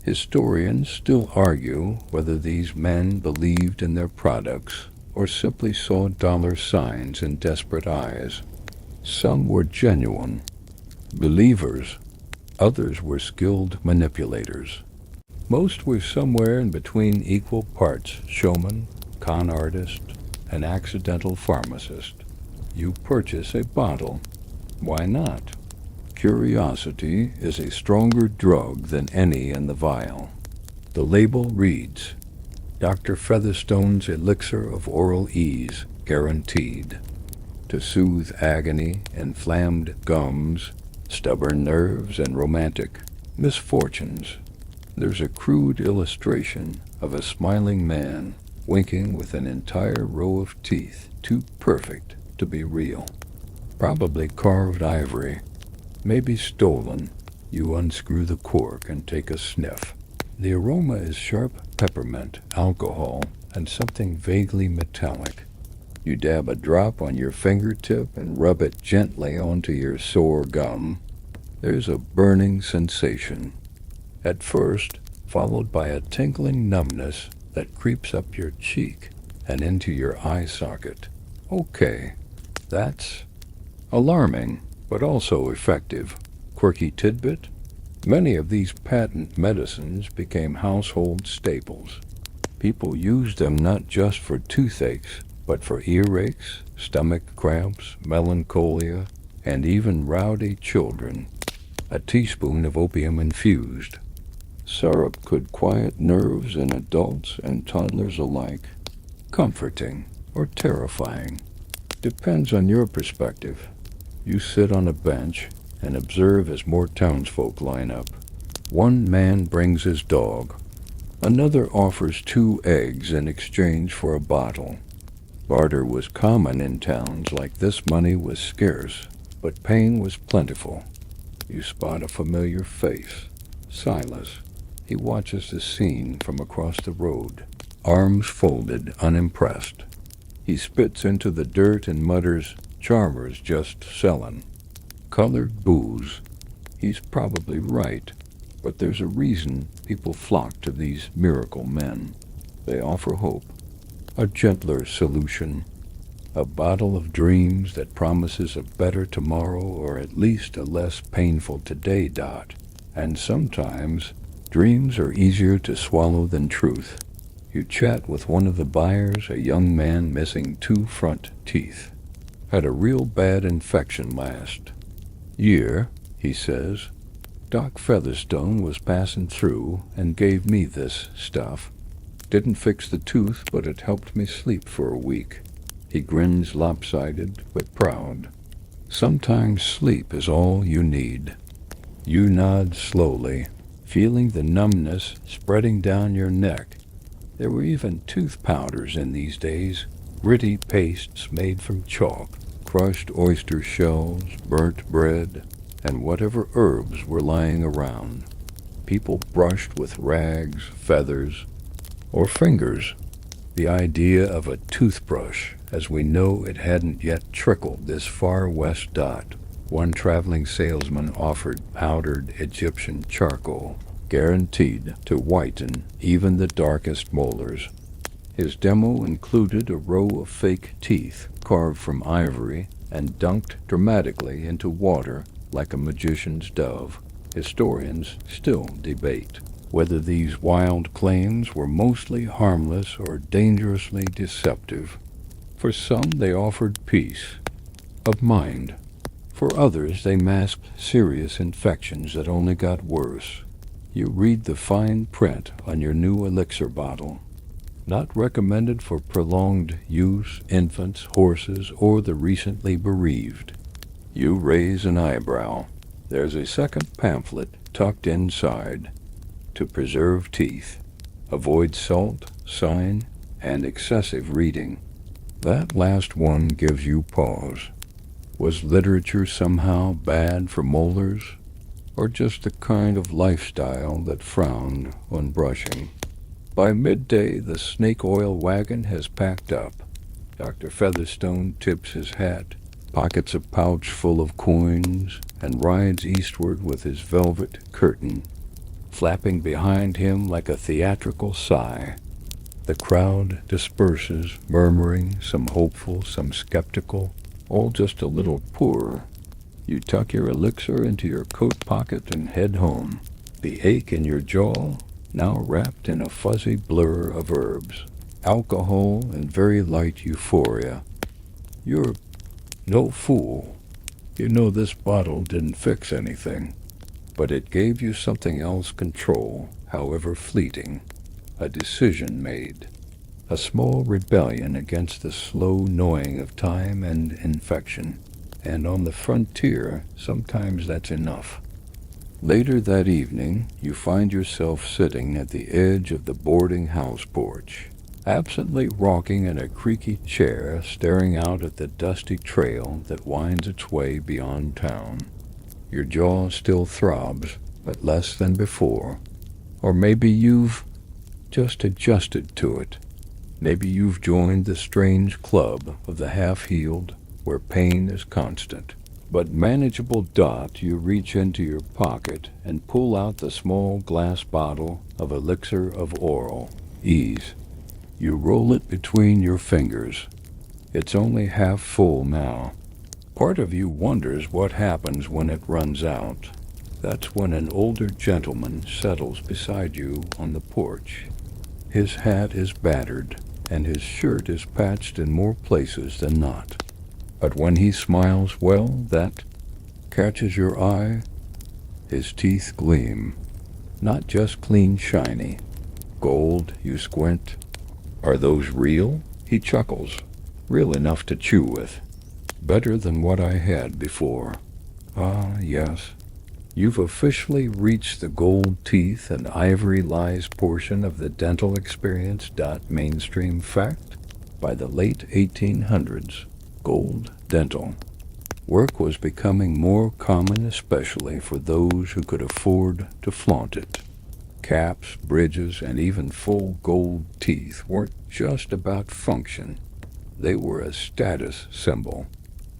Historians still argue whether these men believed in their products or simply saw dollar signs in desperate eyes. Some were genuine believers, others were skilled manipulators. Most were somewhere in between, equal parts showman, con artist, and accidental pharmacist. You purchase a bottle. Why not? Curiosity is a stronger drug than any in the vial. The label reads, Dr. Featherstone's elixir of oral ease, guaranteed. To soothe agony, inflamed gums, stubborn nerves, and romantic misfortunes. There's a crude illustration of a smiling man winking with an entire row of teeth too perfect to be real. Probably carved ivory, maybe stolen. You unscrew the cork and take a sniff. The aroma is sharp peppermint, alcohol, and something vaguely metallic. You dab a drop on your fingertip and rub it gently onto your sore gum. There's a burning sensation, at first followed by a tingling numbness that creeps up your cheek and into your eye socket. Okay, that's alarming, but also effective. Quirky tidbit? Many of these patent medicines became household staples. People used them not just for toothaches, but for earaches, stomach cramps, melancholia, and even rowdy children. a teaspoon of opium infused. Syrup could quiet nerves in adults and toddlers alike. Comforting or terrifying. Depends on your perspective. You sit on a bench and observe as more townsfolk line up. One man brings his dog. Another offers 2 eggs in exchange for a bottle. Barter was common in towns like this. Money was scarce, but pain was plentiful. You spot a familiar face. Silas. He watches the scene from across the road, arms folded, unimpressed. He spits into the dirt and mutters, "Charmer's just sellin'." Colored booze. He's probably right, but there's a reason people flock to these miracle men. They offer hope, a gentler solution, a bottle of dreams that promises a better tomorrow or at least a less painful today. And sometimes dreams are easier to swallow than truth. You chat with one of the buyers, a young man missing 2 front teeth. Had a real bad infection last year, he says. Doc Featherstone was passing through and gave me this stuff. Didn't fix the tooth, but it helped me sleep for a week. He grins lopsided but proud. Sometimes sleep is all you need. You nod slowly, feeling the numbness spreading down your neck. There were even tooth powders in these days, gritty pastes made from chalk, crushed oyster shells, burnt bread, and whatever herbs were lying around. People brushed with rags, feathers, or fingers. The idea of a toothbrush, as we know it hadn't yet trickled this far west. One traveling salesman offered powdered Egyptian charcoal, guaranteed to whiten even the darkest molars. His demo included a row of fake teeth carved from ivory and dunked dramatically into water like a magician's dove. Historians still debate whether these wild claims were mostly harmless or dangerously deceptive. For some, they offered peace of mind. For others, they masked serious infections that only got worse. You read the fine print on your new elixir bottle. Not recommended for prolonged use, infants, horses, or the recently bereaved. You raise an eyebrow. There's a second pamphlet tucked inside. To preserve teeth. Avoid salt, sign, and excessive reading. That last one gives you pause. Was literature somehow bad for molars? Or just the kind of lifestyle that frowned on brushing? By midday, the snake oil wagon has packed up. Dr. Featherstone tips his hat, pockets a pouch full of coins, and rides eastward with his velvet curtain, flapping behind him like a theatrical sigh. The crowd disperses, murmuring, some hopeful, some skeptical, all just a little poorer. You tuck your elixir into your coat pocket and head home, the ache in your jaw now wrapped in a fuzzy blur of herbs, alcohol, and very light euphoria. You're no fool. You know this bottle didn't fix anything, but it gave you something else: control, however fleeting, a decision made, a small rebellion against the slow gnawing of time and infection. And on the frontier, sometimes that's enough. Later that evening, you find yourself sitting at the edge of the boarding house porch, absently rocking in a creaky chair, staring out at the dusty trail that winds its way beyond town. Your jaw still throbs, but less than before. Or maybe you've just adjusted to it. Maybe you've joined the strange club of the half-healed, where pain is constant, but manageable. You reach into your pocket and pull out the small glass bottle of elixir of oral ease. You roll it between your fingers. It's only half full now. Part of you wonders what happens when it runs out. That's when an older gentleman settles beside you on the porch. His hat is battered, and his shirt is patched in more places than not. But when he smiles, well, that catches your eye. His teeth gleam, not just clean shiny. Gold, you squint. Are those real? He chuckles. Real enough to chew with. Better than what I had before. Ah, yes. You've officially reached the gold teeth and ivory lies portion of the dental experience. Mainstream fact: by the late 1800s, gold dental work was becoming more common, especially for those who could afford to flaunt it. Caps, bridges, and even full gold teeth weren't just about function. They were a status symbol,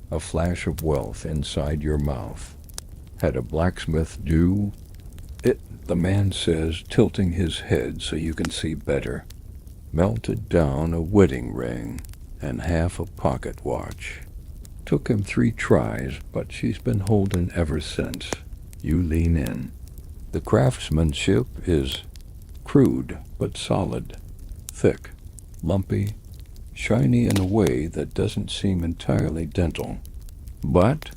a flash of wealth inside your mouth. Had a blacksmith do it, the man says, tilting his head so you can see better. Melted down a wedding ring and half a pocket watch. Took him 3 tries, but she's been holding ever since. You lean in. The craftsmanship is crude but solid, thick, lumpy, shiny in a way that doesn't seem entirely dental. But,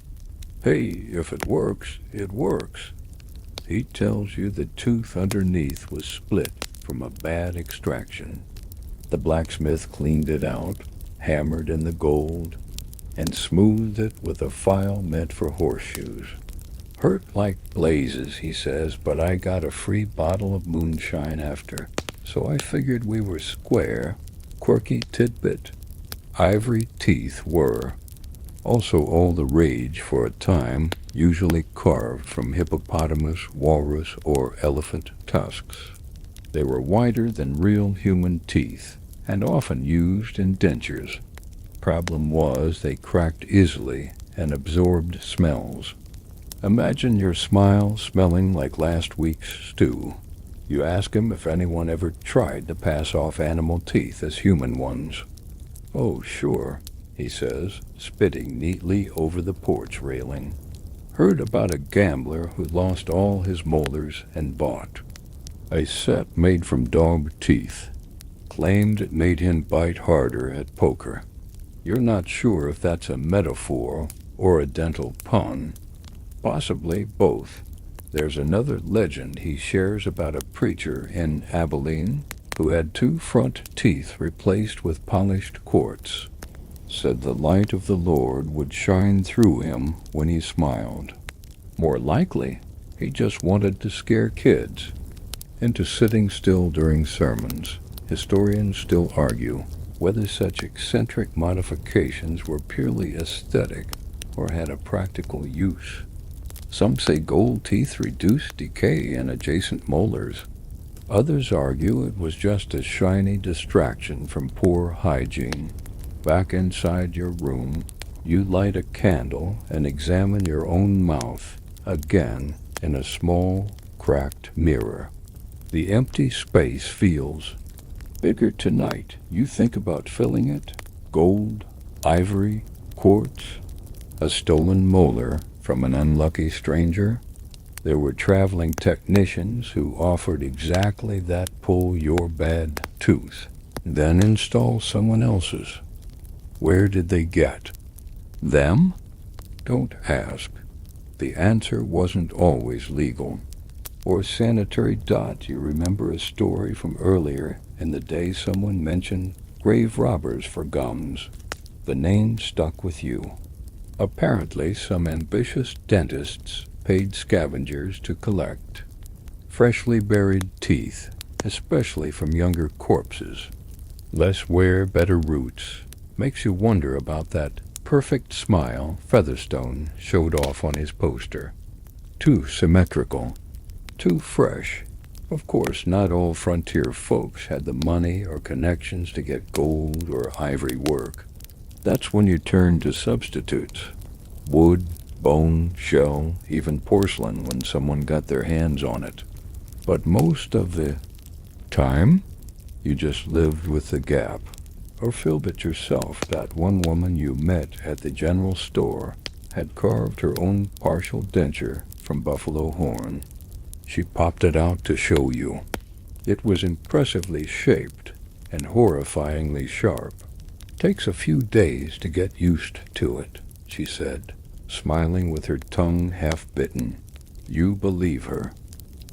hey, if it works, it works. He tells you the tooth underneath was split from a bad extraction. The blacksmith cleaned it out, hammered in the gold, and smoothed it with a file meant for horseshoes. Hurt like blazes, he says, but I got a free bottle of moonshine after, so I figured we were square. Quirky tidbit. Ivory teeth were also all the rage for a time, usually carved from hippopotamus, walrus, or elephant tusks. They were wider than real human teeth, and often used in dentures. Problem was they cracked easily and absorbed smells. Imagine your smile smelling like last week's stew. You ask him if anyone ever tried to pass off animal teeth as human ones. Oh, sure, he says, spitting neatly over the porch railing. Heard about a gambler who lost all his molars and bought a set made from dog teeth. Claimed it made him bite harder at poker. You're not sure if that's a metaphor or a dental pun. Possibly both. There's another legend he shares about a preacher in Abilene who had 2 front teeth replaced with polished quartz. Said the light of the Lord would shine through him when he smiled. More likely, he just wanted to scare kids into sitting still during sermons. Historians still argue whether such eccentric modifications were purely aesthetic or had a practical use. Some say gold teeth reduce decay in adjacent molars. Others argue it was just a shiny distraction from poor hygiene. Back inside your room, you light a candle and examine your own mouth, again in a small, cracked mirror. The empty space feels bigger tonight. You think about filling it. Gold, ivory, quartz, a stolen molar from an unlucky stranger. There were traveling technicians who offered exactly that: pull your bad tooth, then install someone else's. Where did they get them? Don't ask. The answer wasn't always legal or sanitary. You remember a story from earlier in the day someone mentioned grave robbers for gums. The name stuck with you. Apparently, some ambitious dentists paid scavengers to collect freshly buried teeth, especially from younger corpses. Less wear, better roots. Makes you wonder about that perfect smile Featherstone showed off on his poster. Too symmetrical, too fresh. Of course, not all frontier folks had the money or connections to get gold or ivory work. That's when you turn to substitutes. Wood, bone, shell, even porcelain when someone got their hands on it. But most of the time, you just lived with the gap, or filled it yourself. That one woman you met at the general store had carved her own partial denture from buffalo horn. She popped it out to show you. It was impressively shaped and horrifyingly sharp. Takes a few days to get used to it, she said, smiling with her tongue half bitten. You believe her.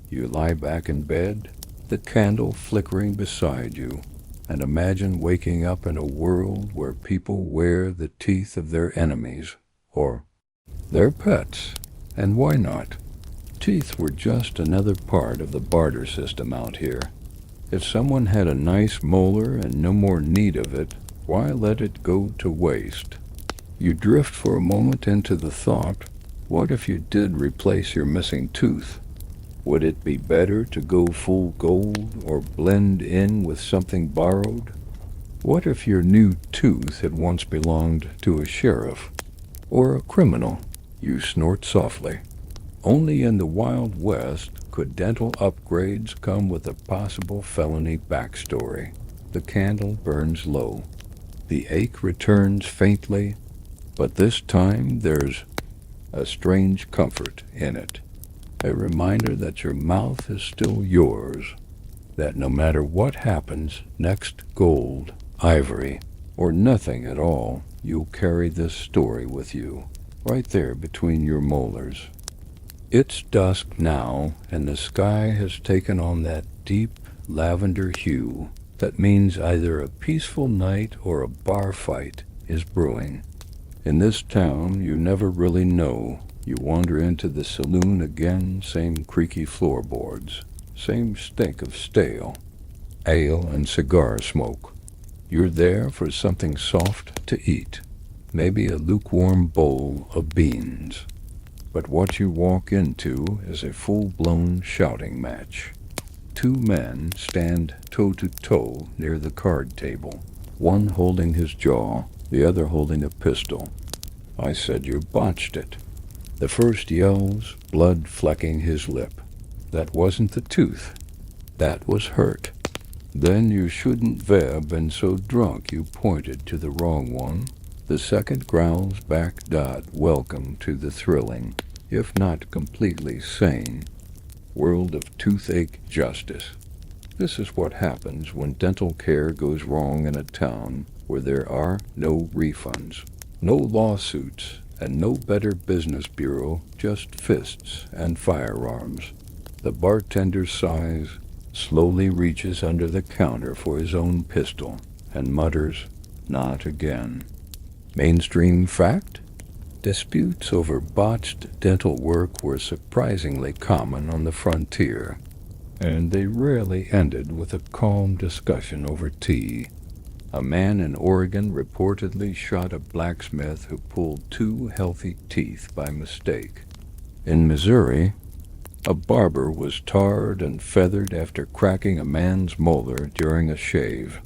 You lie back in bed, the candle flickering beside you, and imagine waking up in a world where people wear the teeth of their enemies, or their pets. And why not? Teeth were just another part of the barter system out here. If someone had a nice molar and no more need of it, why let it go to waste? You drift for a moment into the thought, what if you did replace your missing tooth? Would it be better to go full gold or blend in with something borrowed? What if your new tooth had once belonged to a sheriff or a criminal? You snort softly. Only in the Wild West could dental upgrades come with a possible felony backstory. The candle burns low. The ache returns faintly, but this time there's a strange comfort in it. A reminder that your mouth is still yours, that no matter what happens, next gold, ivory, or nothing at all, you'll carry this story with you, right there between your molars. It's dusk now, and the sky has taken on that deep lavender hue that means either a peaceful night or a bar fight is brewing. In this town, you never really know. You wander into the saloon again, same creaky floorboards, same stink of stale, ale and cigar smoke. You're there for something soft to eat, maybe a lukewarm bowl of beans. But what you walk into is a full-blown shouting match. Two men stand toe-to-toe near the card table, one holding his jaw, the other holding a pistol. I said you botched it. The first yells, blood flecking his lip. That wasn't the tooth. That was hurt. Then you shouldn't have been so drunk you pointed to the wrong one. The second growls back welcome to the thrilling, if not completely sane, world of toothache justice. This is what happens when dental care goes wrong in a town where there are no refunds, no lawsuits, and no Better Business Bureau, just fists and firearms. The bartender sighs, slowly reaches under the counter for his own pistol, and mutters, "Not again." Mainstream fact? Disputes over botched dental work were surprisingly common on the frontier, and they rarely ended with a calm discussion over tea. A man in Oregon reportedly shot a blacksmith who pulled two healthy teeth by mistake. In Missouri, a barber was tarred and feathered after cracking a man's molar during a shave.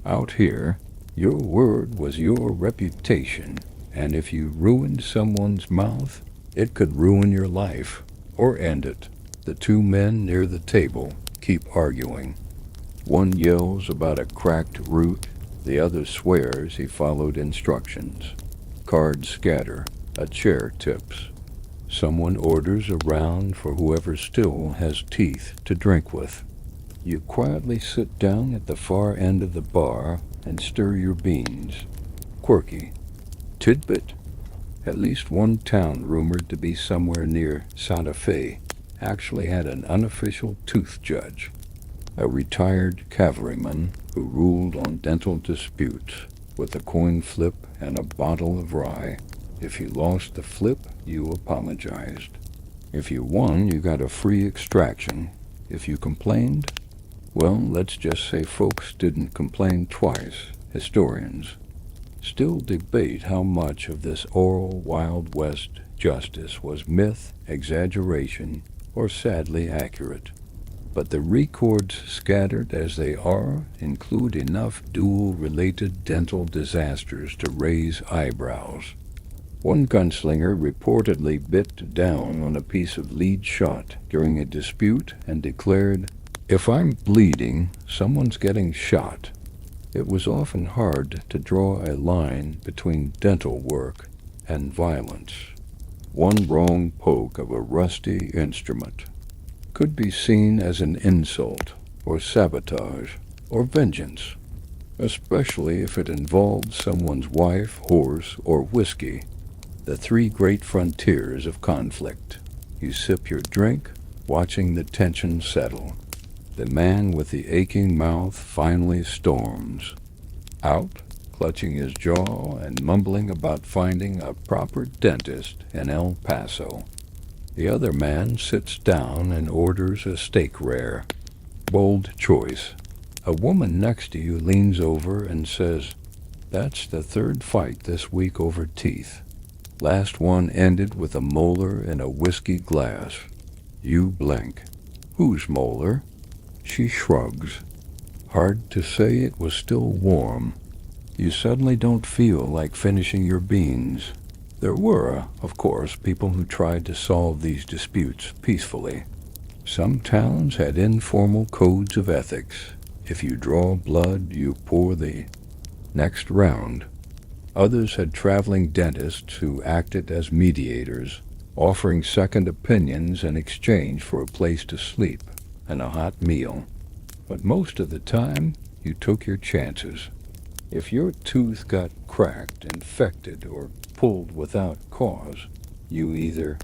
Out here, your word was your reputation, and if you ruined someone's mouth, it could ruin your life, or end it. The two men near the table keep arguing. One yells about a cracked root, the other swears he followed instructions. Cards scatter, a chair tips. Someone orders a round for whoever still has teeth to drink with. You quietly sit down at the far end of the bar and stir your beans. Quirky. Tidbit. At least one town rumored to be somewhere near Santa Fe actually had an unofficial tooth judge, a retired cavalryman who ruled on dental disputes with a coin flip and a bottle of rye. If you lost the flip, you apologized. If you won, you got a free extraction. If you complained, well, let's just say folks didn't complain twice. Historians still debate how much of this oral Wild West justice was myth, exaggeration, or sadly accurate. But the records, scattered as they are, include enough dual-related dental disasters to raise eyebrows. One gunslinger reportedly bit down on a piece of lead shot during a dispute and declared, "If I'm bleeding, someone's getting shot." It was often hard to draw a line between dental work and violence. One wrong poke of a rusty instrument could be seen as an insult or sabotage or vengeance, especially if it involved someone's wife, horse, or whiskey, the three great frontiers of conflict. You sip your drink, watching the tension settle. The man with the aching mouth finally storms out, clutching his jaw and mumbling about finding a proper dentist in El Paso. The other man sits down and orders a steak rare. Bold choice. A woman next to you leans over and says, "That's the third fight this week over teeth. Last one ended with a molar in a whiskey glass." You blink. Whose molar? She shrugs. Hard to say it was still warm. You suddenly don't feel like finishing your beans. There were, of course, people who tried to solve these disputes peacefully. Some towns had informal codes of ethics. If you draw blood, you pour the next round. Others had traveling dentists who acted as mediators, offering second opinions in exchange for a place to sleep and a hot meal. But most of the time, you took your chances. If your tooth got cracked, infected, or pulled without cause, you either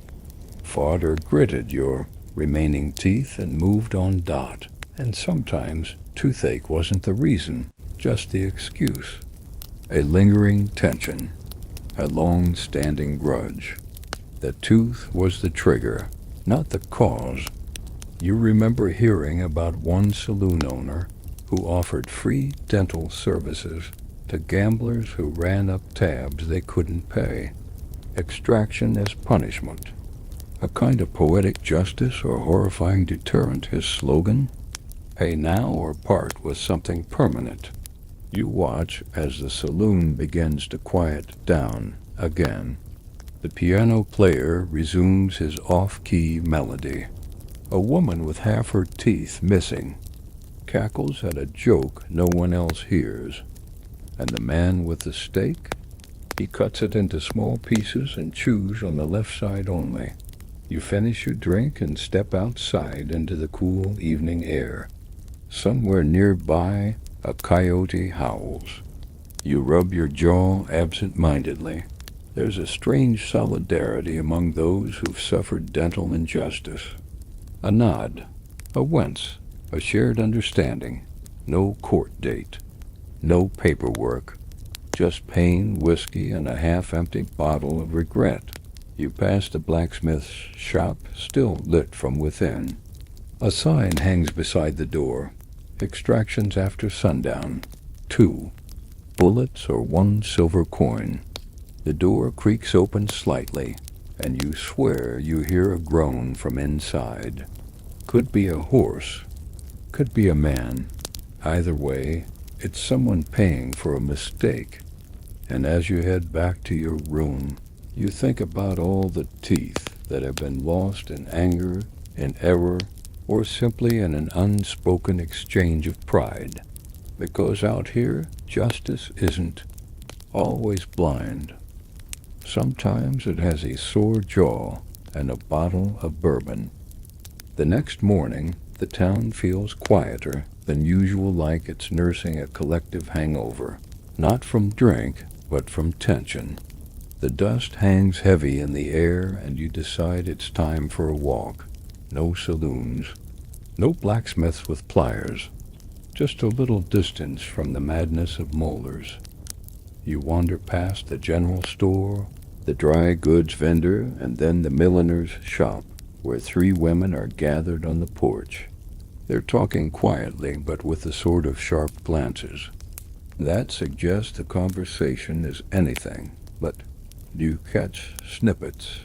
fought or gritted your remaining teeth and moved on dot. And sometimes toothache wasn't the reason, just the excuse. A lingering tension, a long-standing grudge. The tooth was the trigger, not the cause. You remember hearing about one saloon owner who offered free dental services to gamblers who ran up tabs they couldn't pay. Extraction as punishment. A kind of poetic justice or horrifying deterrent, his slogan. Pay now or part with something permanent. You watch as the saloon begins to quiet down again. The piano player resumes his off-key melody. A woman with half her teeth missing cackles at a joke no one else hears. And the man with the steak? He cuts it into small pieces and chews on the left side only. You finish your drink and step outside into the cool evening air. Somewhere nearby, a coyote howls. You rub your jaw absent-mindedly. There's a strange solidarity among those who've suffered dental injustice. A nod, a wince, a shared understanding. No court date, no paperwork, just pain, whiskey, and a half-empty bottle of regret. You pass the blacksmith's shop, still lit from within. A sign hangs beside the door. Extractions after sundown. 2 bullets or 1 silver coin. The door creaks open slightly, and you swear you hear a groan from inside. Could be a horse, could be a man. Either way, it's someone paying for a mistake. And as you head back to your room, you think about all the teeth that have been lost in anger, in error, or simply in an unspoken exchange of pride. Because out here, justice isn't always blind. Sometimes it has a sore jaw and a bottle of bourbon. The next morning, the town feels quieter than usual, like it's nursing a collective hangover. Not from drink, but from tension. The dust hangs heavy in the air, and you decide it's time for a walk. No saloons. No blacksmiths with pliers. Just a little distance from the madness of molars. You wander past the general store, the dry goods vendor, and then the milliner's shop, where 3 women are gathered on the porch. They're talking quietly, but with the sort of sharp glances. That suggests the conversation is anything, but you catch snippets.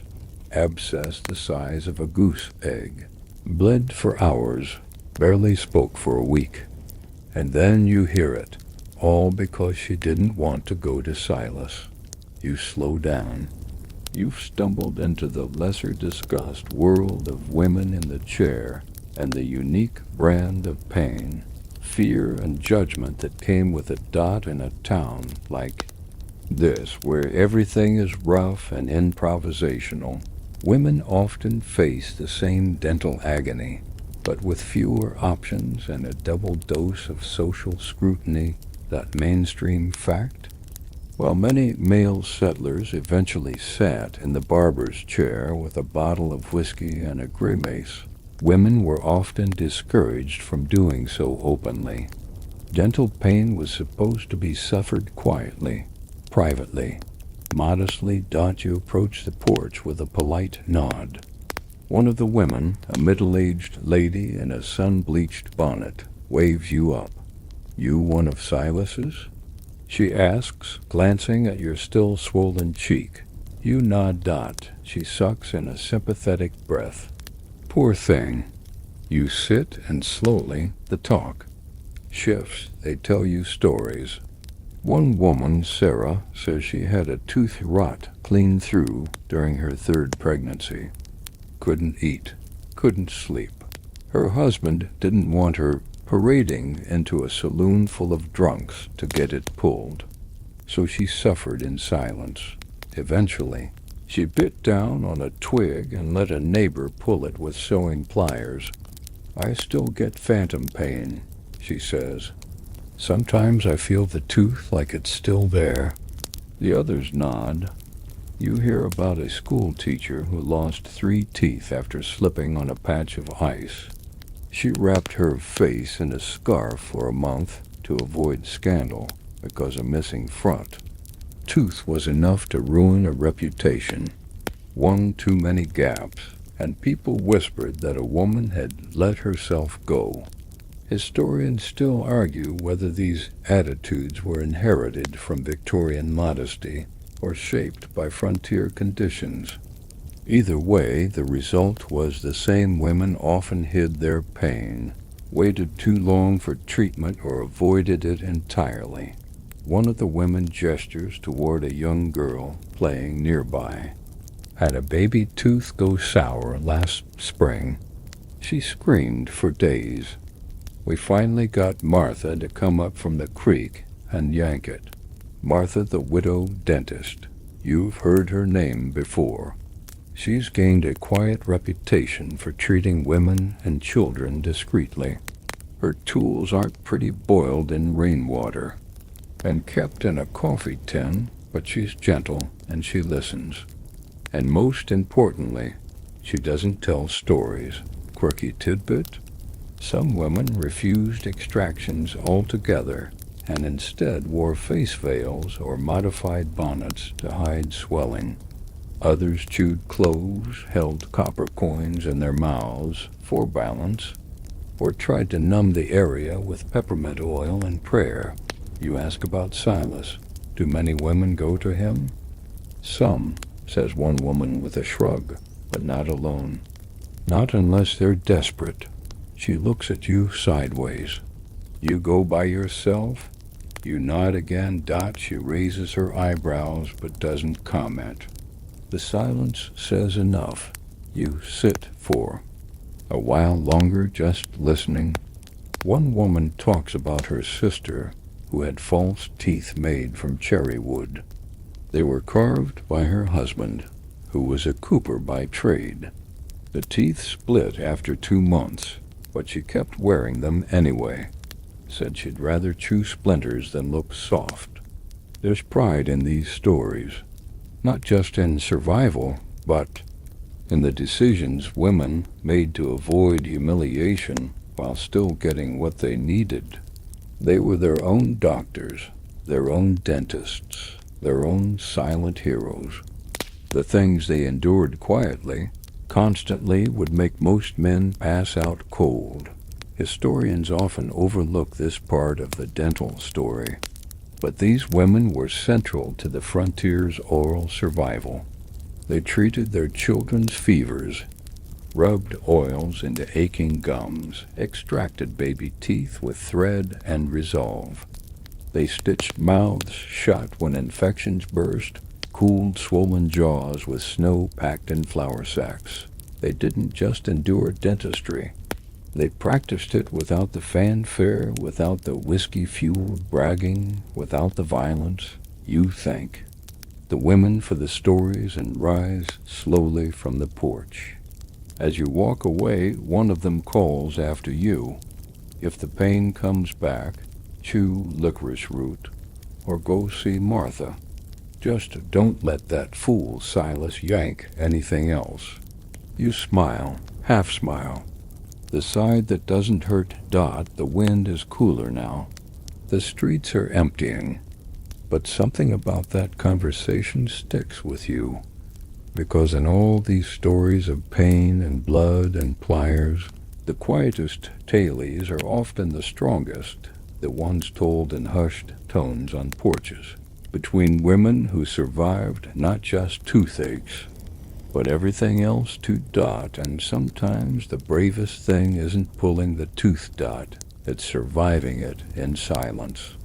Abscess the size of a goose egg. Bled for hours, barely spoke for a week. And then you hear it, all because she didn't want to go to Silas. You slow down. You've stumbled into the lesser-discussed world of women in the chair and the unique brand of pain, fear, and judgment that came with a dot in a town like this, where everything is rough and improvisational. Women often face the same dental agony, but with fewer options and a double dose of social scrutiny. That mainstream fact? While many male settlers eventually sat in the barber's chair with a bottle of whiskey and a grimace, women were often discouraged from doing so openly. Dental pain was supposed to be suffered quietly, privately. Modestly, you approached the porch with a polite nod. One of the women, a middle-aged lady in a sun-bleached bonnet, waves you up. "You one of Silas's?" she asks, glancing at your still swollen cheek. You nod. She sucks in a sympathetic breath. "Poor thing." You sit, and slowly the talk shifts. They tell you stories. One woman, Sarah, says she had a tooth rot clean through during her third pregnancy. Couldn't eat, couldn't sleep. Her husband didn't want her parading into a saloon full of drunks to get it pulled. So she suffered in silence. Eventually, she bit down on a twig and let a neighbor pull it with sewing pliers. "I still get phantom pain," she says. "Sometimes I feel the tooth like it's still there." The others nod. You hear about a school teacher who lost 3 teeth after slipping on a patch of ice. She wrapped her face in a scarf for a month to avoid scandal because a missing front tooth was enough to ruin a reputation. One too many gaps, and people whispered that a woman had let herself go. Historians still argue whether these attitudes were inherited from Victorian modesty or shaped by frontier conditions. Either way, the result was the same: women often hid their pain, waited too long for treatment, or avoided it entirely. One of the women gestures toward a young girl playing nearby. "Had a baby tooth go sour last spring. She screamed for days. We finally got Martha to come up from the creek and yank it." Martha, the widow dentist. You've heard her name before. She's gained a quiet reputation for treating women and children discreetly. Her tools aren't pretty boiled in rainwater and kept in a coffee tin, but she's gentle and she listens. And most importantly, she doesn't tell stories. Quirky tidbit: some women refused extractions altogether and instead wore face veils or modified bonnets to hide swelling. Others chewed cloves, held copper coins in their mouths for balance, or tried to numb the area with peppermint oil and prayer. You ask about Silas. Do many women go to him? "Some," says one woman with a shrug, "but not alone. Not unless they're desperate." She looks at you sideways. "You go by yourself?" You nod again. She raises her eyebrows but doesn't comment. The silence says enough. You sit for a while longer, just listening. One woman talks about her sister who had false teeth made from cherry wood. They were carved by her husband, who was a cooper by trade. The teeth split after 2 months, but she kept wearing them anyway. Said she'd rather chew splinters than look soft. There's pride in these stories, not just in survival, but in the decisions women made to avoid humiliation while still getting what they needed. They were their own doctors, their own dentists, their own silent heroes. The things they endured quietly, constantly, would make most men pass out cold. Historians often overlook this part of the dental story, but these women were central to the frontier's oral survival. They treated their children's fevers, rubbed oils into aching gums, extracted baby teeth with thread and resolve. They stitched mouths shut when infections burst, cooled swollen jaws with snow packed in flour sacks. They didn't just endure dentistry. They practiced it without the fanfare, without the whiskey-fueled bragging, without the violence. You think. The women for the stories and rise slowly from the porch. As you walk away, one of them calls after you. If the pain comes back, chew licorice root. or go see Martha. Just don't let that fool Silas yank anything else. You smile, half smile. The side that doesn't hurt Dot, the wind is cooler now. The streets are emptying. But something about that conversation sticks with you. Because in all these stories of pain and blood and pliers, the quietest tales are often the strongest, the ones told in hushed tones on porches, between women who survived not just toothaches, but everything else to Dot, and sometimes the bravest thing isn't pulling the tooth, Dot, it's surviving it in silence.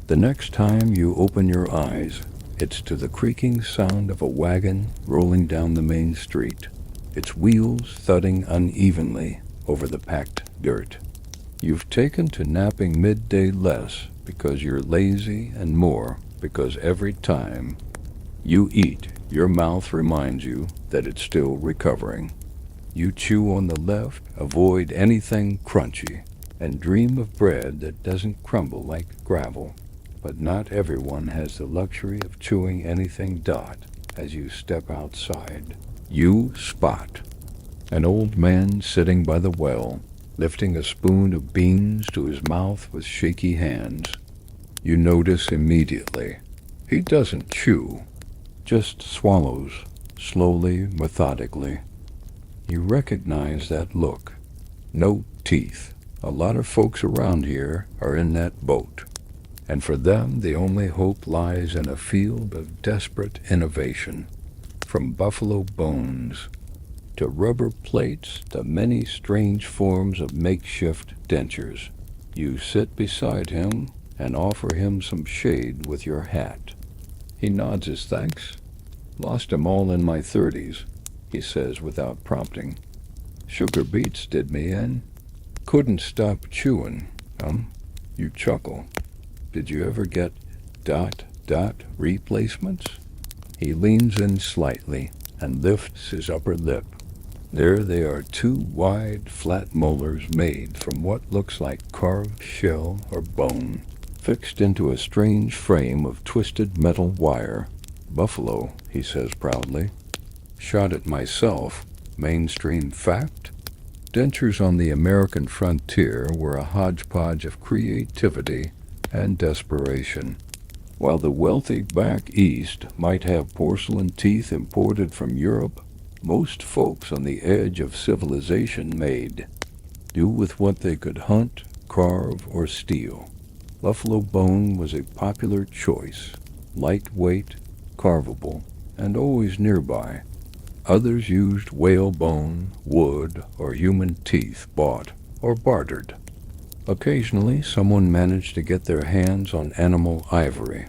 The next time you open your eyes, it's to the creaking sound of a wagon rolling down the main street, its wheels thudding unevenly over the packed dirt. You've taken to napping midday less because you're lazy, and more because every time you eat, your mouth reminds you that it's still recovering. You chew on the left, avoid anything crunchy, and dream of bread that doesn't crumble like gravel. But not everyone has the luxury of chewing anything, Dot. As you step outside, you spot an old man sitting by the well, lifting a spoon of beans to his mouth with shaky hands. You notice immediately. He doesn't chew, just swallows, slowly, methodically. You recognize that look. No teeth. A lot of folks around here are in that boat. And for them, the only hope lies in a field of desperate innovation. From buffalo bones to rubber plates to many strange forms of makeshift dentures. You sit beside him and offer him some shade with your hat. He nods his thanks. Lost 'em all in my 30s, he says without prompting. Sugar beets did me in. Couldn't stop chewing, You chuckle. Did you ever get ... replacements? He leans in slightly and lifts his upper lip. There they are, two wide, flat molars made from what looks like carved shell or bone, fixed into a strange frame of twisted metal wire. Buffalo, he says proudly. Shot it myself. Mainstream fact? Dentures on the American frontier were a hodgepodge of creativity and desperation. While the wealthy back east might have porcelain teeth imported from Europe, most folks on the edge of civilization made do with what they could hunt, carve, or steal. Buffalo bone was a popular choice, lightweight, carvable, and always nearby. Others used whalebone, wood, or human teeth bought or bartered. Occasionally, someone managed to get their hands on animal ivory,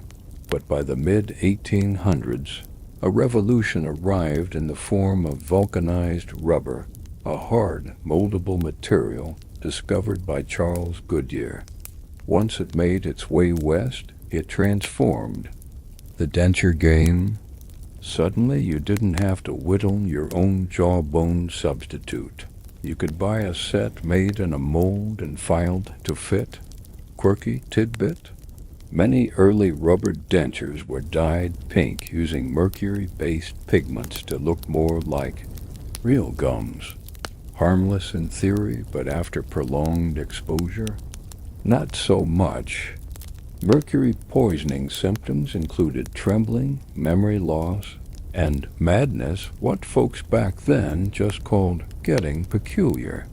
but by the mid-1800s, a revolution arrived in the form of vulcanized rubber, a hard, moldable material discovered by Charles Goodyear. Once it made its way west, it transformed the denture game. Suddenly, you didn't have to whittle your own jawbone substitute. You could buy a set made in a mold and filed to fit. Quirky tidbit? Many early rubber dentures were dyed pink using mercury-based pigments to look more like real gums. Harmless in theory, but after prolonged exposure, not so much. Mercury poisoning symptoms included trembling, memory loss, and madness, what folks back then just called getting peculiar.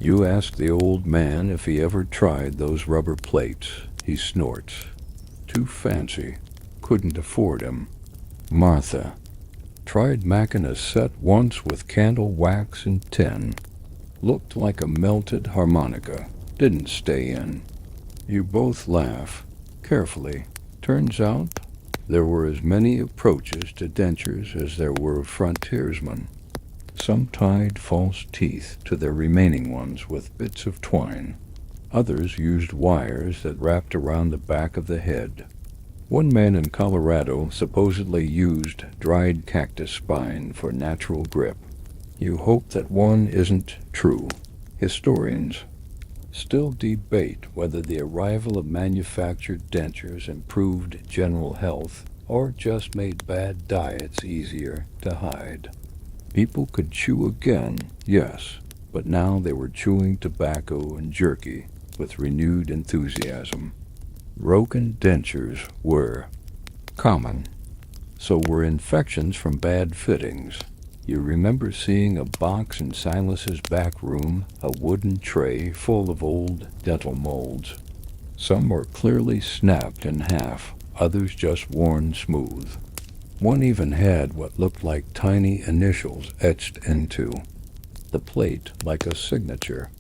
You ask the old man if he ever tried those rubber plates. He snorts. Too fancy. Couldn't afford 'em. Martha. Tried macking a set once with candle wax and tin. Looked like a melted harmonica. Didn't stay in. You both laugh. Carefully. Turns out there were as many approaches to dentures as there were frontiersmen. Some tied false teeth to their remaining ones with bits of twine. Others used wires that wrapped around the back of the head. One man in Colorado supposedly used dried cactus spine for natural grip. You hope that one isn't true. Historians still debate whether the arrival of manufactured dentures improved general health or just made bad diets easier to hide. People could chew again, yes, but now they were chewing tobacco and jerky with renewed enthusiasm. Broken dentures were common. So were infections from bad fittings. You remember seeing a box in Silas's back room, a wooden tray full of old dental molds. Some were clearly snapped in half, others just worn smooth. One even had what looked like tiny initials etched into the plate like a signature.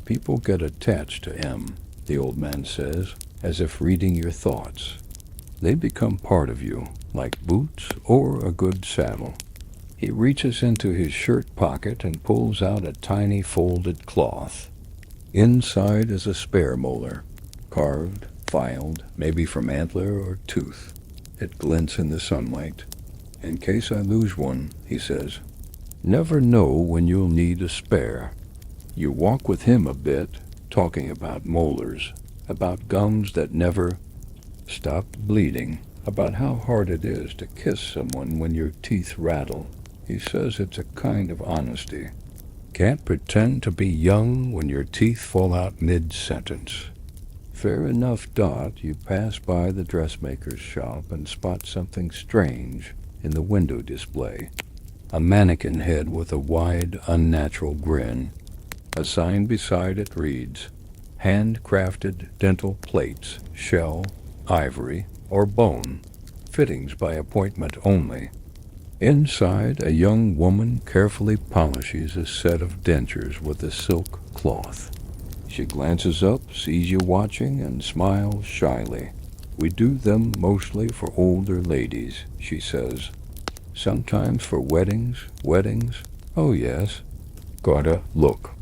People get attached to M, the old man says, as if reading your thoughts. They become part of you, like boots or a good saddle. He reaches into his shirt pocket and pulls out a tiny folded cloth. Inside is a spare molar, carved, filed, maybe from antler or tooth. It glints in the sunlight. In case I lose one, he says. Never know when you'll need a spare. You walk with him a bit, talking about molars, about gums that never stopped bleeding, about how hard it is to kiss someone when your teeth rattle. He says it's a kind of honesty. Can't pretend to be young when your teeth fall out mid-sentence. Fair enough, Dot. You pass by the dressmaker's shop and spot something strange in the window display. A mannequin head with a wide, unnatural grin. A sign beside it reads, "Handcrafted dental plates, shell, ivory, or bone. Fittings by appointment only." Inside, a young woman carefully polishes a set of dentures with a silk cloth. She glances up, sees you watching, and smiles shyly. "We do them mostly for older ladies," she says. "Sometimes for weddings. Oh yes. Gotta look.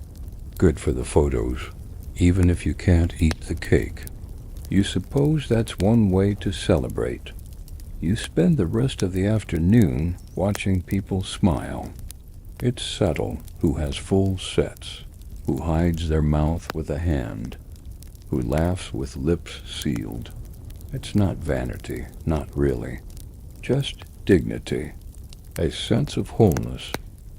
Good for the photos, even if you can't eat the cake. You suppose that's one way to celebrate. You spend the rest of the afternoon watching people smile. It's subtle who has full sets, who hides their mouth with a hand, who laughs with lips sealed. It's not vanity, not really. Just dignity, a sense of wholeness.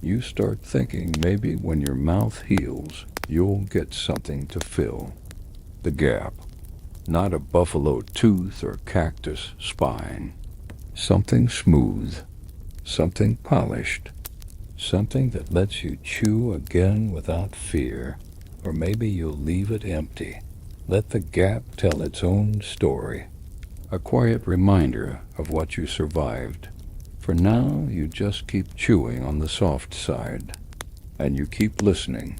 You start thinking maybe when your mouth heals, you'll get something to fill the gap. Not a buffalo tooth or cactus spine. Something smooth, something polished, something that lets you chew again without fear. Or maybe you'll leave it empty. Let the gap tell its own story. A quiet reminder of what you survived. For now, you just keep chewing on the soft side. And you keep listening.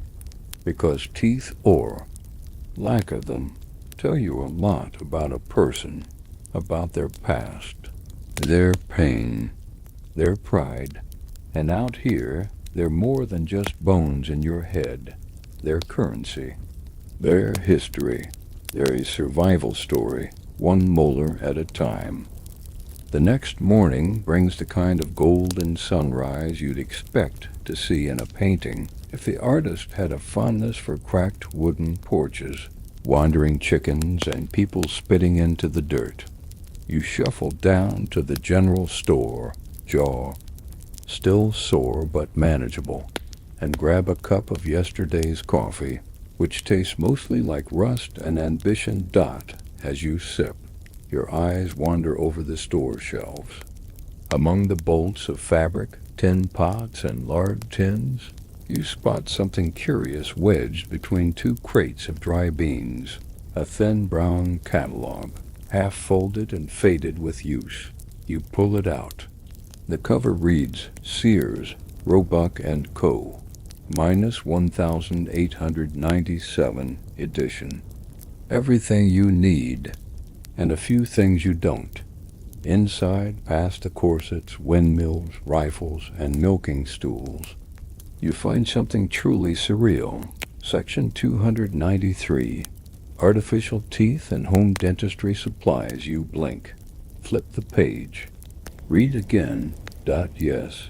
Because teeth or lack of them tell you a lot about a person, about their past, their pain, their pride. And out here, they're more than just bones in your head. They're currency, their history. They're a survival story, one molar at a time. The next morning brings the kind of golden sunrise you'd expect to see in a painting if the artist had a fondness for cracked wooden porches, wandering chickens, and people spitting into the dirt. You shuffle down to the general store, jaw still sore but manageable, and grab a cup of yesterday's coffee, which tastes mostly like rust and ambition. Dot as you sip. Your eyes wander over the store shelves. Among the bolts of fabric, tin pots, and lard tins, you spot something curious wedged between two crates of dry beans, a thin brown catalog, half folded and faded with use. You pull it out. The cover reads, Sears, Roebuck & Co., minus 1897 edition. Everything you need, and a few things you don't. Inside, past the corsets, windmills, rifles, and milking stools, you find something truly surreal. Section 293, Artificial Teeth and Home Dentistry Supplies. You blink. Flip the page. Read again. Yes.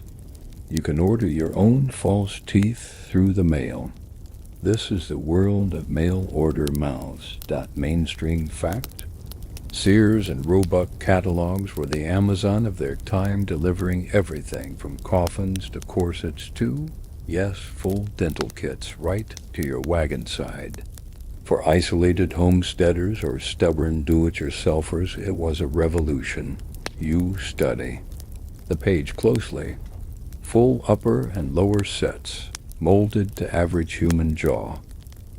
You can order your own false teeth through the mail. This is the world of mail-order mouths. Mainstream fact? Sears and Roebuck catalogs were the Amazon of their time, delivering everything from coffins to corsets to, yes, full dental kits right to your wagon side. For isolated homesteaders or stubborn do-it-yourselfers, it was a revolution. You study the page closely. Full upper and lower sets, molded to average human jaw.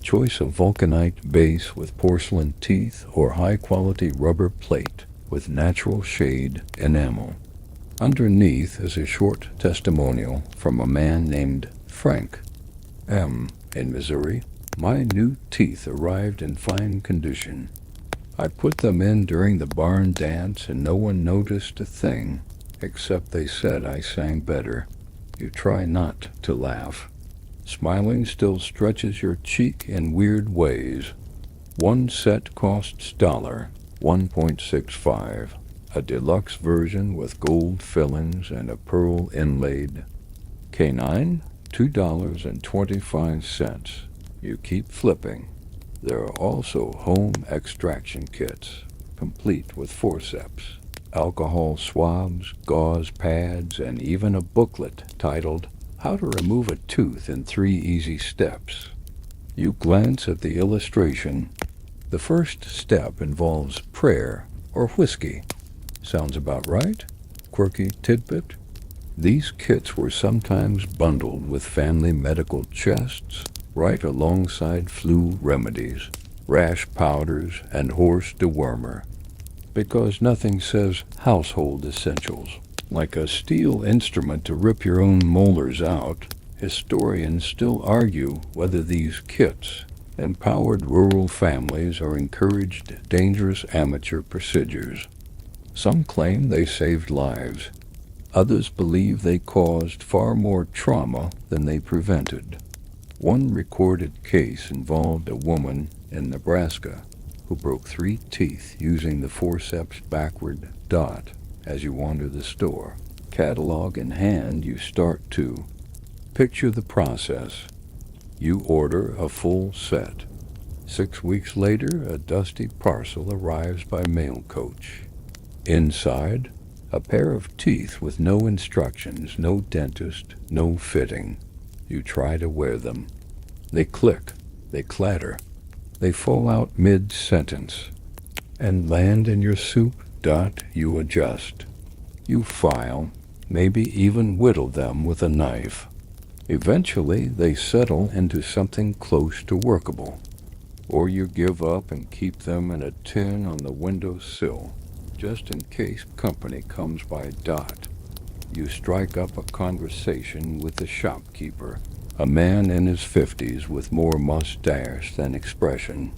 Choice of vulcanite base with porcelain teeth or high-quality rubber plate with natural shade enamel. Underneath is a short testimonial from a man named Frank M. in Missouri. My new teeth arrived in fine condition. I put them in during the barn dance and no one noticed a thing, except they said I sang better. You try not to laugh. Smiling still stretches your cheek in weird ways. One set costs $1.65. A deluxe version with gold fillings and a pearl inlaid. Canine, $2.25. You keep flipping. There are also home extraction kits, complete with forceps, alcohol swabs, gauze pads, and even a booklet titled How to Remove a Tooth in 3 Easy Steps. You glance at the illustration. The first step involves prayer or whiskey. Sounds about right? Quirky tidbit? These kits were sometimes bundled with family medical chests, right alongside flu remedies, rash powders, and horse dewormer. Because nothing says household essentials like a steel instrument to rip your own molars out, historians still argue whether these kits empowered rural families or encouraged dangerous amateur procedures. Some claim they saved lives. Others believe they caused far more trauma than they prevented. One recorded case involved a woman in Nebraska who broke 3 teeth using the forceps backward dot as you wander the store. Catalog in hand, you start to picture the process. You order a full set. 6 weeks later, a dusty parcel arrives by mail coach. Inside, a pair of teeth with no instructions, no dentist, no fitting. You try to wear them. They click, they clatter, they fall out mid-sentence, and land in your soup. You adjust. You file, maybe even whittle them with a knife. Eventually, they settle into something close to workable. Or you give up and keep them in a tin on the windowsill, just in case company comes by. You strike up a conversation with the shopkeeper, a man in his 50s with more mustache than expression.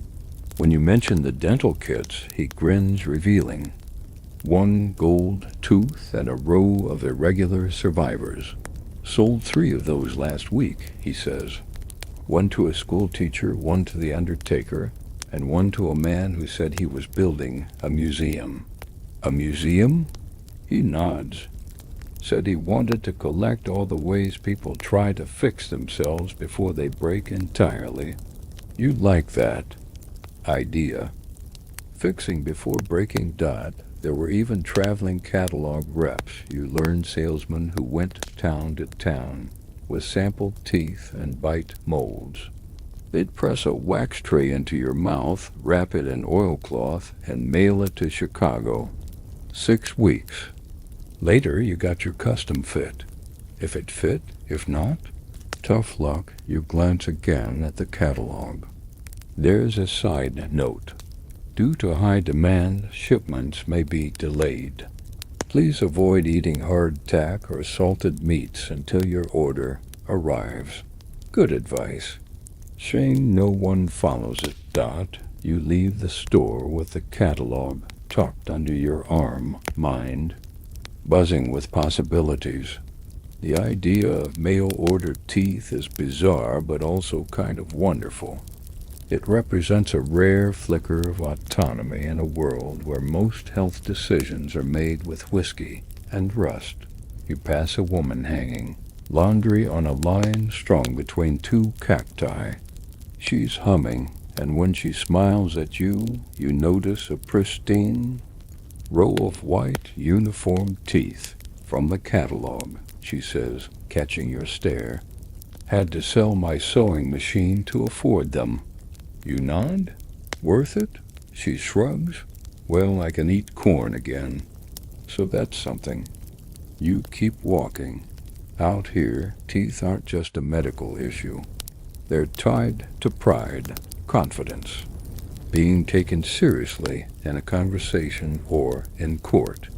When you mention the dental kits, he grins, revealing 1 gold tooth and a row of irregular survivors. Sold 3 of those last week, he says. 1 to a school teacher, 1 to the undertaker, and 1 to a man who said he was building a museum. A museum? He nods. Said he wanted to collect all the ways people try to fix themselves before they break entirely. You like that idea. Fixing before breaking. There were even traveling catalog reps. You learned salesmen who went town to town with sampled teeth and bite molds. They'd press a wax tray into your mouth, wrap it in oilcloth, and mail it to Chicago. 6 weeks. Later, you got your custom fit. If it fit, if not, tough luck. You glance again at the catalog. There's a side note. Due to high demand, shipments may be delayed. Please avoid eating hardtack or salted meats until your order arrives. Good advice. Shame no one follows it. You leave the store with the catalog tucked under your arm, mind buzzing with possibilities. The idea of mail-ordered teeth is bizarre, but also kind of wonderful. It represents a rare flicker of autonomy in a world where most health decisions are made with whiskey and rust. You pass a woman hanging, laundry on a line strung between 2 cacti. She's humming, and when she smiles at you, you notice a pristine row of white, uniform teeth. From the catalog, she says, catching your stare. Had to sell my sewing machine to afford them. You nod? Worth it? She shrugs. Well, I can eat corn again. So that's something. You keep walking. Out here, teeth aren't just a medical issue. They're tied to pride, confidence, being taken seriously in a conversation or in court.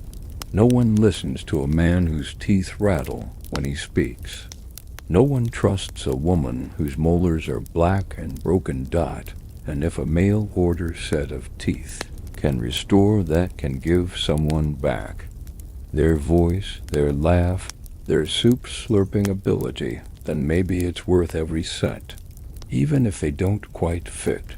No one listens to a man whose teeth rattle when he speaks. No one trusts a woman whose molars are black and broken dot, and if a mail-order set of teeth can restore that can give someone back. Their voice, their laugh, their soup-slurping ability, then maybe it's worth every cent, even if they don't quite fit.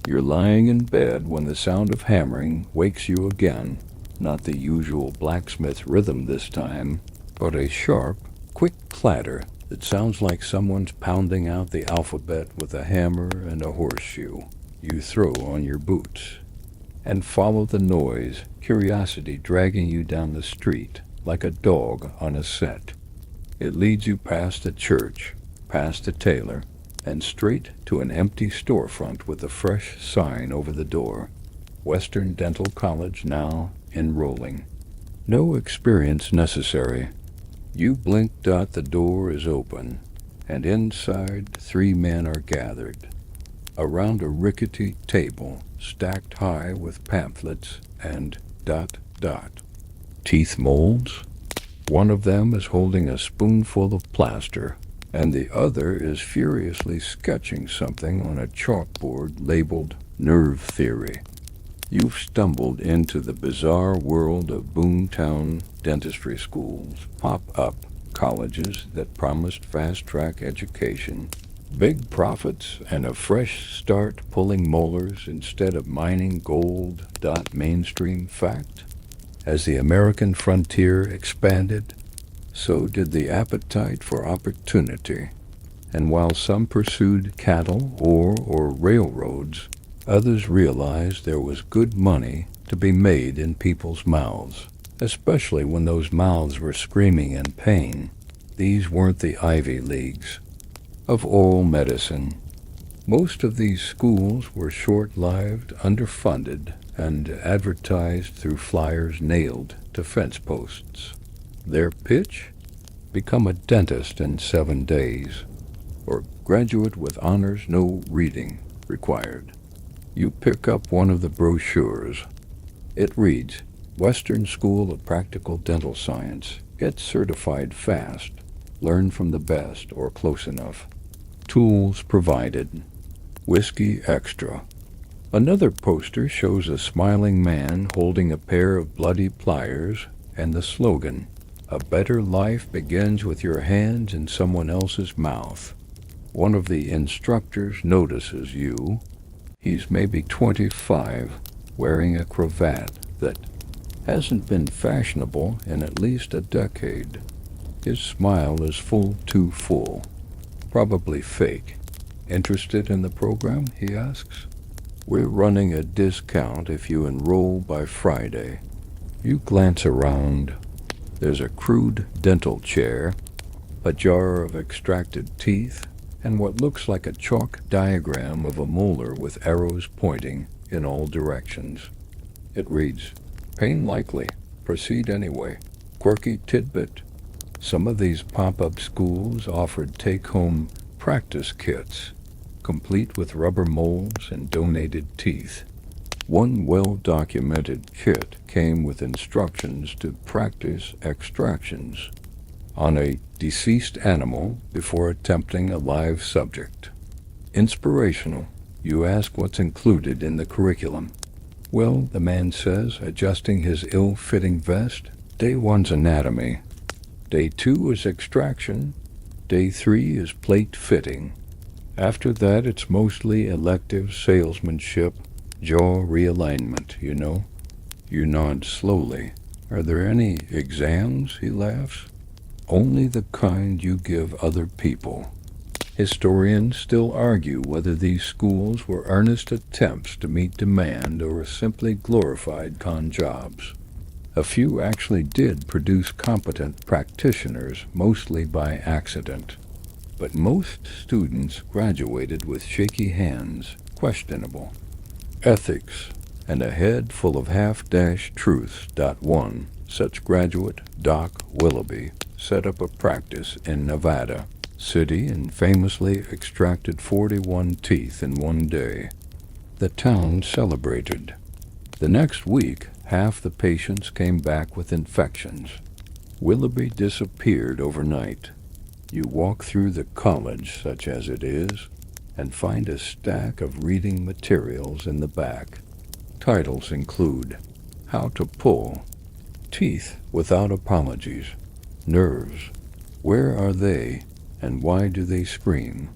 You're lying in bed when the sound of hammering wakes you again, not the usual blacksmith rhythm this time, but a sharp, quick clatter that sounds like someone's pounding out the alphabet with a hammer and a horseshoe. You throw on your boots and follow the noise, curiosity dragging you down the street like a dog on a scent. It leads you past a church, past a tailor, and straight to an empty storefront with a fresh sign over the door. Western Dental College now enrolling. No experience necessary. You blink. The door is open, and inside 3 men are gathered around a rickety table stacked high with pamphlets and ... teeth molds. One of them is holding a spoonful of plaster, and the other is furiously sketching something on a chalkboard labeled Nerve Theory. You've stumbled into the bizarre world of boomtown dentistry schools, pop-up colleges that promised fast-track education, big profits, and a fresh start pulling molars instead of mining gold. Mainstream fact. As the American frontier expanded, so did the appetite for opportunity, and while some pursued cattle or railroads, others realized there was good money to be made in people's mouths, especially when those mouths were screaming in pain. These weren't the Ivy Leagues of oral medicine. Most of these schools were short-lived, underfunded, and advertised through flyers nailed to fence posts. Their pitch? Become a dentist in 7 days, or graduate with honors, no reading required. You pick up one of the brochures. It reads, Western School of Practical Dental Science. Get certified fast. Learn from the best or close enough. Tools provided. Whiskey extra. Another poster shows a smiling man holding a pair of bloody pliers and the slogan, A better life begins with your hands in someone else's mouth. One of the instructors notices you. He's maybe 25, wearing a cravat that hasn't been fashionable in at least a decade. His smile is too full. Probably fake. Interested in the program, he asks. We're running a discount if you enroll by Friday. You glance around. There's a crude dental chair, a jar of extracted teeth, and what looks like a chalk diagram of a molar with arrows pointing in all directions. It reads, Pain likely. Proceed anyway. Quirky tidbit. Some of these pop-up schools offered take-home practice kits, complete with rubber molds and donated teeth. One well-documented kit came with instructions to practice extractions on a deceased animal before attempting a live subject. Inspirational. You ask what's included in the curriculum. Well, the man says, adjusting his ill-fitting vest, Day 1's anatomy. Day 2 is extraction. Day 3 is plate fitting. After that, it's mostly elective salesmanship, jaw realignment, you know. You nod slowly. Are there any exams? He laughs. Only the kind you give other people. Historians still argue whether these schools were earnest attempts to meet demand or simply glorified con jobs. A few actually did produce competent practitioners, mostly by accident. But most students graduated with shaky hands, questionable ethics, and a head full of half-dashed truths. One such graduate, Doc Willoughby, set up a practice in Nevada City and famously extracted 41 teeth in one day. The town celebrated. The next week, half the patients came back with infections. Willoughby disappeared overnight. You walk through the college, such as it is, and find a stack of reading materials in the back. Titles include How to Pull, Teeth Without Apologies, Nerves, Where Are They, and Why Do They Scream?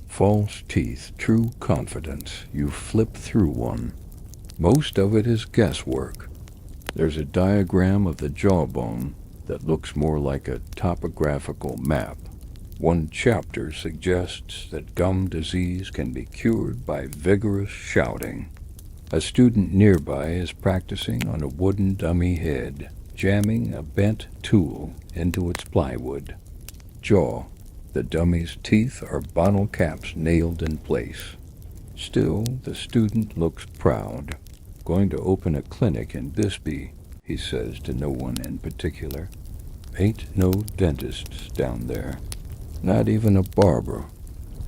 False Teeth, True Confidence. You flip through one. Most of it is guesswork. There's a diagram of the jawbone that looks more like a topographical map. One chapter suggests that gum disease can be cured by vigorous shouting. A student nearby is practicing on a wooden dummy head, jamming a bent tool into its plywood. Jaw. The dummy's teeth are bottle caps nailed in place. Still, the student looks proud. Going to open a clinic in Bisbee, he says to no one in particular. Ain't no dentists down there. Not even a barber.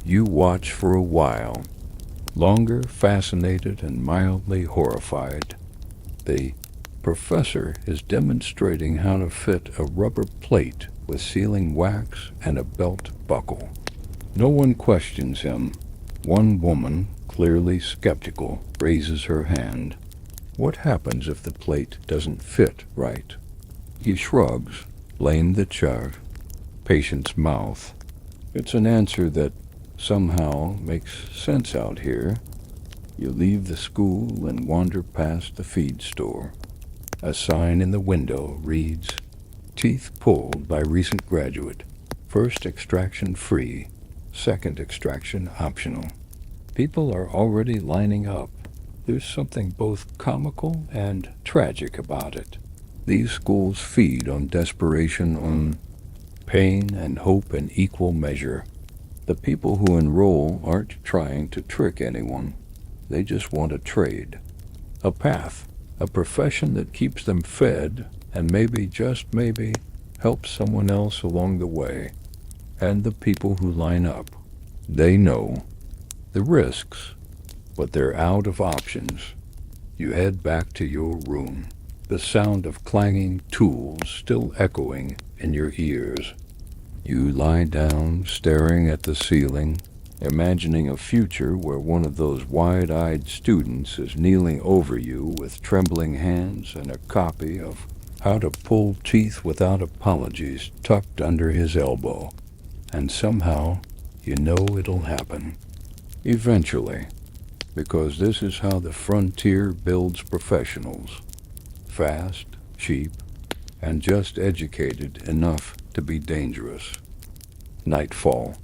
You watch for a while. Longer, fascinated, and mildly horrified. The professor is demonstrating how to fit a rubber plate with sealing wax and a belt buckle. No one questions him. One woman, clearly skeptical, raises her hand. What happens if the plate doesn't fit right? He shrugs, laying the chart, patient's mouth. It's an answer that somehow makes sense out here. You leave the school and wander past the feed store. A sign in the window reads, Teeth pulled by recent graduate. First extraction free, second extraction optional. People are already lining up. There's something both comical and tragic about it. These schools feed on desperation, on pain and hope in equal measure. The people who enroll aren't trying to trick anyone. They just want a trade, a path, a profession that keeps them fed and maybe, just maybe, helps someone else along the way. And the people who line up, they know the risks, but they're out of options. You head back to your room, the sound of clanging tools still echoing in your ears. You lie down, staring at the ceiling, imagining a future where one of those wide-eyed students is kneeling over you with trembling hands and a copy of How to Pull Teeth Without Apologies tucked under his elbow. And somehow, you know it'll happen. Eventually. Because this is how the frontier builds professionals. Fast, cheap, and just educated enough to be dangerous. Nightfall.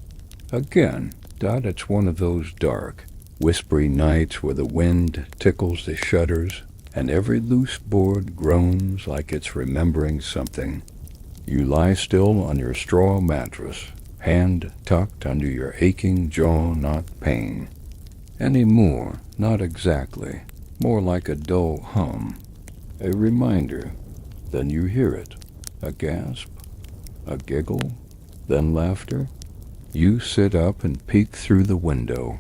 Again, it's one of those dark, whispery nights where the wind tickles the shutters and every loose board groans like it's remembering something. You lie still on your straw mattress, hand tucked under your aching jaw, not pain. Any more, not exactly, more like a dull hum. A reminder, then you hear it. A gasp, a giggle, then laughter. You sit up and peek through the window.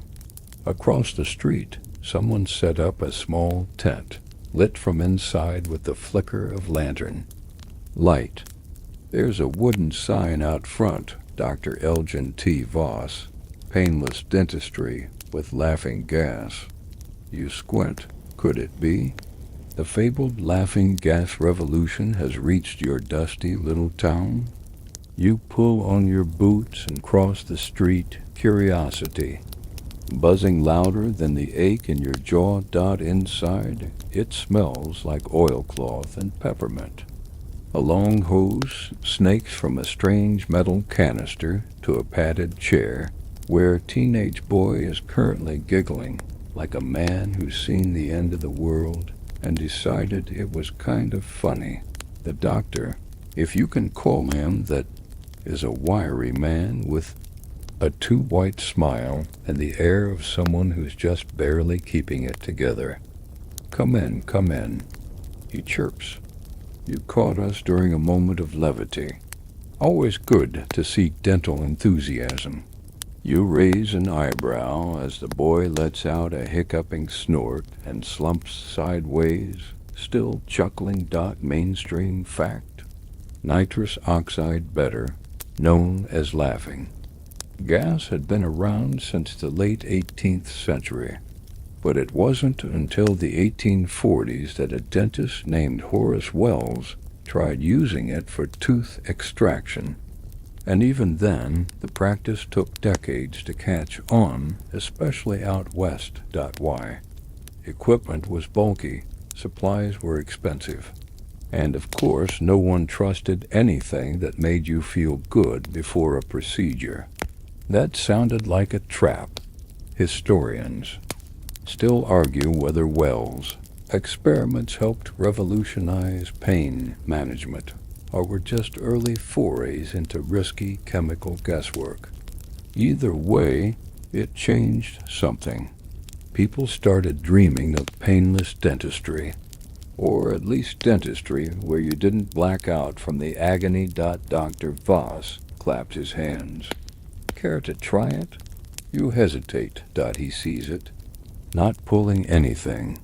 Across the street, someone set up a small tent, lit from inside with the flicker of lantern. Light. There's a wooden sign out front, Dr. Elgin T. Voss, Painless Dentistry with Laughing Gas. You squint. Could it be? The fabled laughing gas revolution has reached your dusty little town? You pull on your boots and cross the street, curiosity. Buzzing louder than the ache in your jaw. Inside, it smells like oilcloth and peppermint. A long hose snakes from a strange metal canister to a padded chair. where a teenage boy is currently giggling like a man who's seen the end of the world and decided it was kind of funny. The doctor, if you can call him that, is a wiry man with a too white smile and the air of someone who's just barely keeping it together. Come in, come in, he chirps. You caught us during a moment of levity. Always good to see dental enthusiasm. You raise an eyebrow as the boy lets out a hiccuping snort and slumps sideways, still chuckling. Mainstream fact. Nitrous oxide better, known as laughing. Gas had been around since the late 18th century, but it wasn't until the 1840s that a dentist named Horace Wells tried using it for tooth extraction. And even then, the practice took decades to catch on, especially out west. Why? Equipment was bulky, supplies were expensive, and of course no one trusted anything that made you feel good before a procedure. That sounded like a trap. Historians still argue whether Wells' experiments helped revolutionize pain management, or were just early forays into risky chemical guesswork. Either way, it changed something. People started dreaming of painless dentistry, or at least dentistry where you didn't black out from the agony. Dr. Voss clapped his hands. Care to try it? You hesitate. He sees it. Not pulling anything.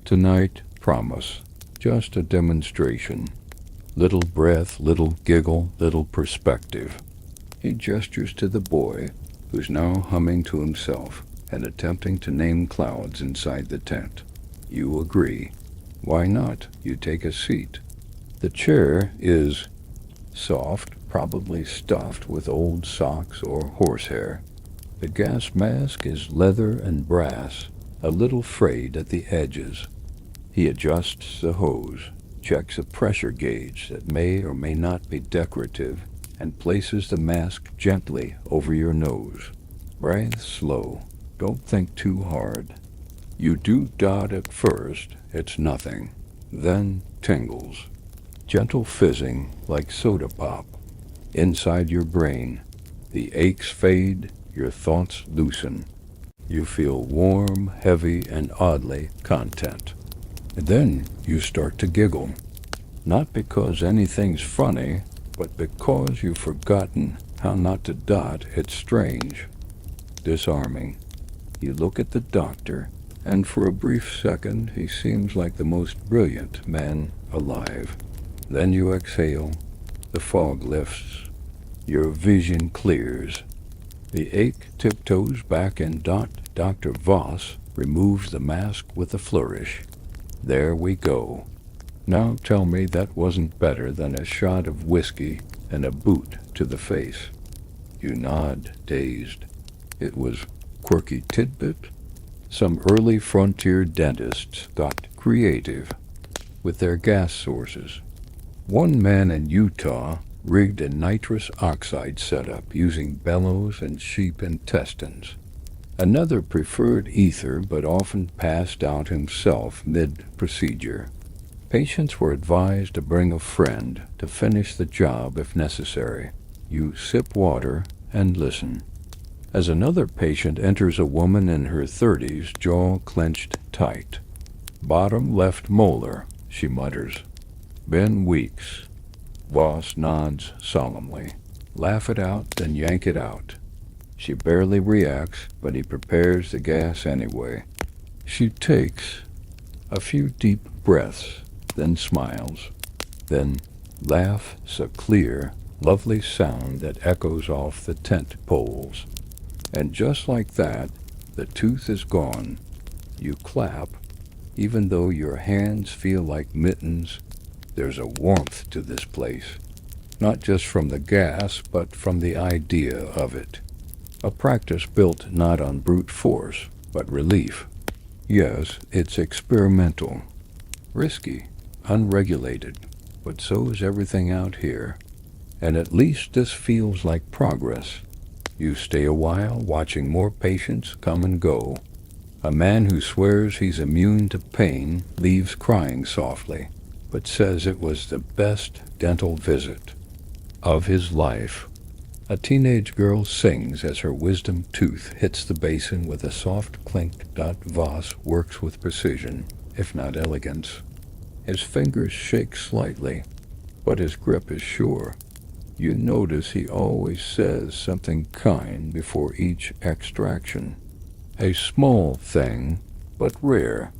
Tonight, promise. Just a demonstration. Little breath, little giggle, little perspective. He gestures to the boy, who's now humming to himself and attempting to name clouds inside the tent. You agree. Why not? You take a seat. The chair is soft, probably stuffed with old socks or horsehair. The gas mask is leather and brass, a little frayed at the edges. He adjusts the hose, checks a pressure gauge that may or may not be decorative, and places the mask gently over your nose. Breathe slow. Don't think too hard. You do dot at first. It's nothing. Then tingles. Gentle fizzing like soda pop. Inside your brain, the aches fade, your thoughts loosen. You feel warm, heavy, and oddly content. And then you start to giggle. Not because anything's funny, but because you've forgotten how not to dot. It's strange. Disarming. You look at the doctor, and for a brief second he seems like the most brilliant man alive. Then you exhale. The fog lifts. Your vision clears. The ache tiptoes back and Dr. Voss removes the mask with a flourish. There we go. Now tell me that wasn't better than a shot of whiskey and a boot to the face. You nod, dazed. It was quirky tidbit. Some early frontier dentists got creative with their gas sources. One man in Utah rigged a nitrous oxide setup using bellows and sheep intestines. Another preferred ether but often passed out himself mid-procedure. Patients were advised to bring a friend to finish the job if necessary. You sip water and listen. As another patient enters, a woman in her 30s, jaw clenched tight. Bottom left molar, she mutters. Been weeks. Voss nods solemnly. Laugh it out, then yank it out. She barely reacts, but he prepares the gas anyway. She takes a few deep breaths, then smiles, then laughs a clear, lovely sound that echoes off the tent poles. And just like that, the tooth is gone. You clap, even though your hands feel like mittens. There's a warmth to this place, not just from the gas, but from the idea of it. A practice built not on brute force, but relief. Yes, it's experimental, risky, unregulated, but so is everything out here. And at least this feels like progress. You stay a while, watching more patients come and go. A man who swears he's immune to pain leaves crying softly, but says it was the best dental visit of his life. A teenage girl sings as her wisdom tooth hits the basin with a soft clink. Voss works with precision, if not elegance. His fingers shake slightly, but his grip is sure. You notice he always says something kind before each extraction. A small thing, but rare.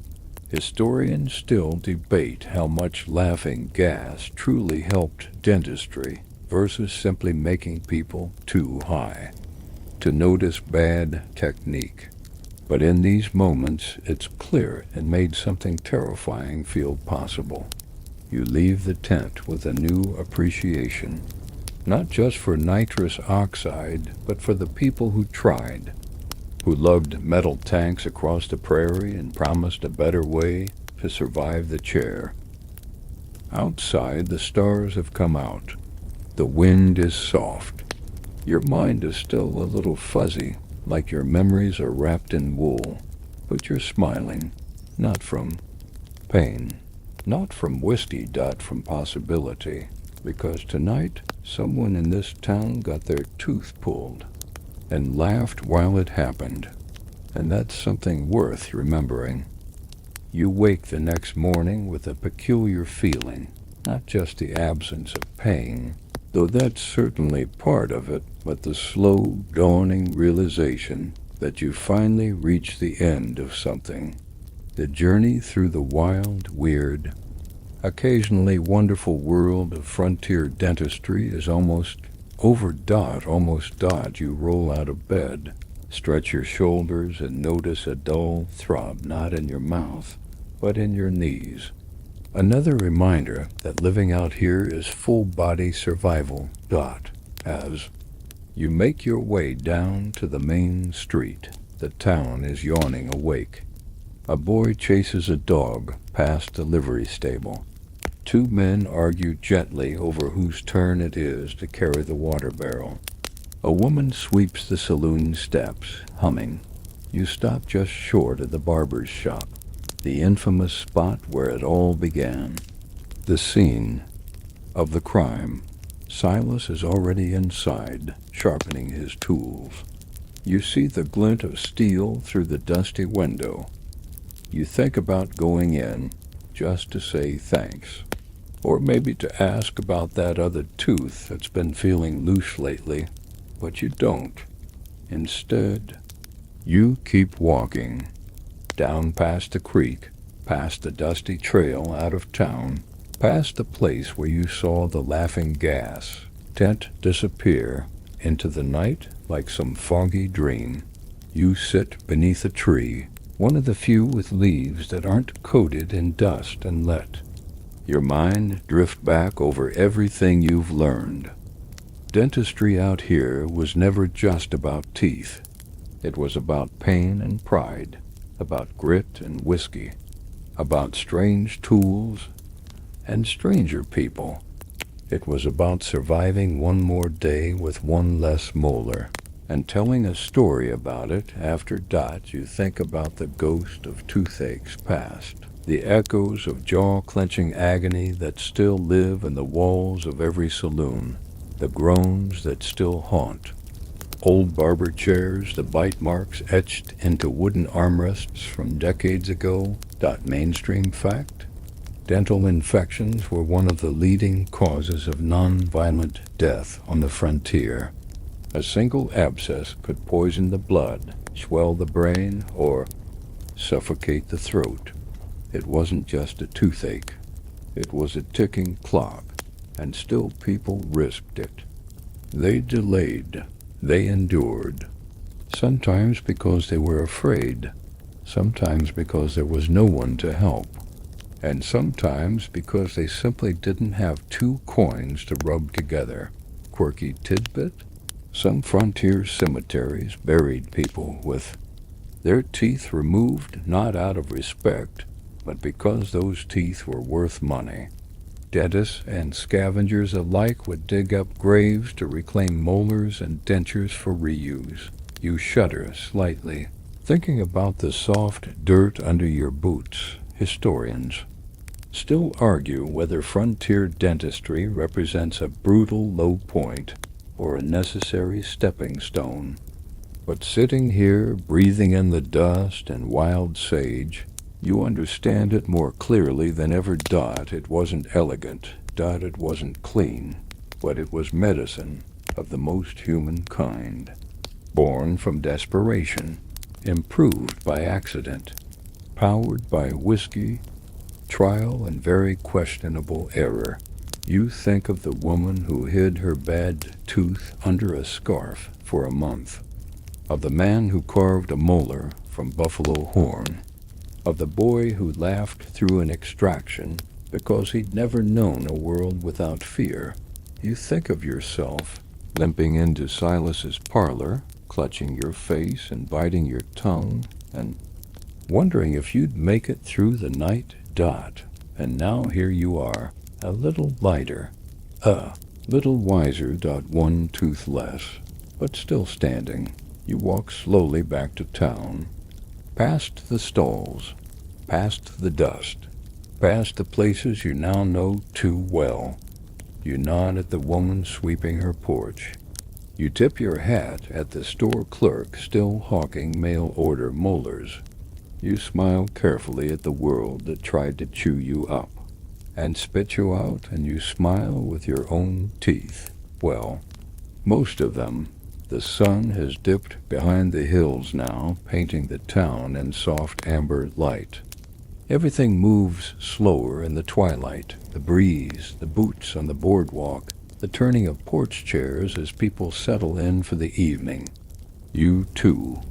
Historians still debate how much laughing gas truly helped dentistry versus simply making people too high to notice bad technique. But in these moments, it's clear it made something terrifying feel possible. You leave the tent with a new appreciation, not just for nitrous oxide, but for the people who tried, who lugged metal tanks across the prairie and promised a better way to survive the chair. Outside, the stars have come out. The wind is soft. Your mind is still a little fuzzy, like your memories are wrapped in wool, but you're smiling, not from pain, not from whiskey, from possibility, because tonight someone in this town got their tooth pulled and laughed while it happened, and that's something worth remembering. You wake the next morning with a peculiar feeling, not just the absence of pain, though that's certainly part of it, but the slow dawning realization that you finally reach the end of something. The journey through the wild, weird, occasionally wonderful world of frontier dentistry is almost over. You roll out of bed, stretch your shoulders, and notice a dull throb not in your mouth, but in your knees. Another reminder that living out here is full-body survival. As you make your way down to the main street, the town is yawning awake. A boy chases a dog past the livery stable. Two men argue gently over whose turn it is to carry the water barrel. A woman sweeps the saloon steps, humming. You stop just short of the barber's shop, the infamous spot where it all began. The scene of the crime. Silas is already inside, sharpening his tools. You see the glint of steel through the dusty window. You think about going in just to say thanks, or maybe to ask about that other tooth that's been feeling loose lately, but you don't. Instead, you keep walking, down past the creek, past the dusty trail out of town, past the place where you saw the laughing gas tent disappear into the night like some foggy dream. You sit beneath a tree, one of the few with leaves that aren't coated in dust, and let your mind drift back over everything you've learned. Dentistry out here was never just about teeth. It was about pain and pride, about grit and whiskey, about strange tools and stranger people. It was about surviving one more day with one less molar, and telling a story about it. After you think about the ghost of toothaches past, the echoes of jaw-clenching agony that still live in the walls of every saloon, the groans that still haunt old barber chairs, the bite marks etched into wooden armrests from decades ago. Mainstream fact: dental infections were one of the leading causes of non-violent death on the frontier. A single abscess could poison the blood, swell the brain, or suffocate the throat. It wasn't just a toothache. It was a ticking clock, and still people risked it. They delayed. They endured. Sometimes because they were afraid. Sometimes because there was no one to help. And sometimes because they simply didn't have two coins to rub together. Quirky tidbit? Some frontier cemeteries buried people with their teeth removed not out of respect, but because those teeth were worth money. Dentists and scavengers alike would dig up graves to reclaim molars and dentures for reuse. You shudder slightly, thinking about the soft dirt under your boots. Historians still argue whether frontier dentistry represents a brutal low point or a necessary stepping stone. But sitting here, breathing in the dust and wild sage, you understand it more clearly than ever. It wasn't elegant, it wasn't clean, but it was medicine of the most human kind. Born from desperation, improved by accident, powered by whiskey, trial, and very questionable error. You think of the woman who hid her bad tooth under a scarf for a month, of the man who carved a molar from buffalo horn, of the boy who laughed through an extraction because he'd never known a world without fear. You think of yourself limping into Silas's parlor, clutching your face and biting your tongue, and wondering if you'd make it through the night. And now here you are, a little lighter, a little wiser. One tooth less, but still standing. You walk slowly back to town, past the stalls, past the dust, past the places you now know too well. You nod at the woman sweeping her porch. You tip your hat at the store clerk still hawking mail-order molars. You smile carefully at the world that tried to chew you up and spit you out, and you smile with your own teeth. Well, most of them. The sun has dipped behind the hills now, painting the town in soft amber light. Everything moves slower in the twilight. The breeze, the boots on the boardwalk, the turning of porch chairs as people settle in for the evening. You, too,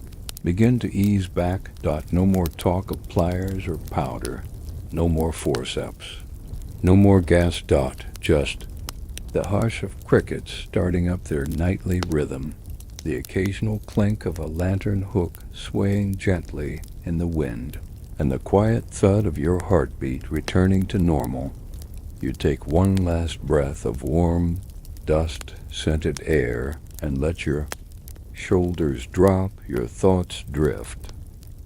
begin to ease back. No more talk of pliers or powder. No more forceps. No more gas. Just the hush of crickets starting up their nightly rhythm. The occasional clink of a lantern hook swaying gently in the wind, and the quiet thud of your heartbeat returning to normal. You take one last breath of warm, dust-scented air and let your shoulders drop, your thoughts drift.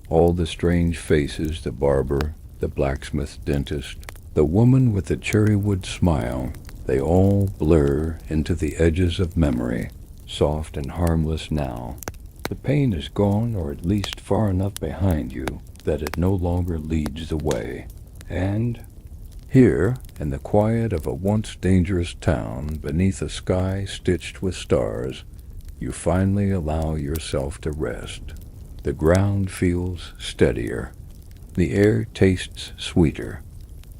All the strange faces, the barber, the blacksmith dentist, the woman with the cherrywood smile, they all blur into the edges of memory, soft and harmless now. The pain is gone, or at least far enough behind you that it no longer leads the way. And here, in the quiet of a once dangerous town, beneath a sky stitched with stars, you finally allow yourself to rest. The ground feels steadier. The air tastes sweeter.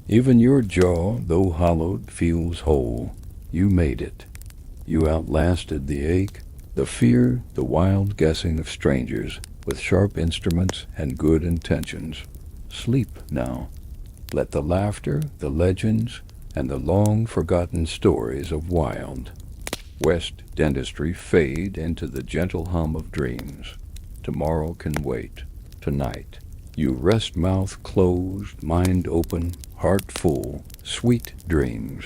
Even your jaw, though hollowed, feels whole. You made it. You outlasted the ache, the fear, the wild guessing of strangers with sharp instruments and good intentions. Sleep now. Let the laughter, the legends, and the long-forgotten stories of wild West dentistry fade into the gentle hum of dreams. Tomorrow can wait. Tonight, you rest, mouth closed, mind open, heart full, sweet dreams.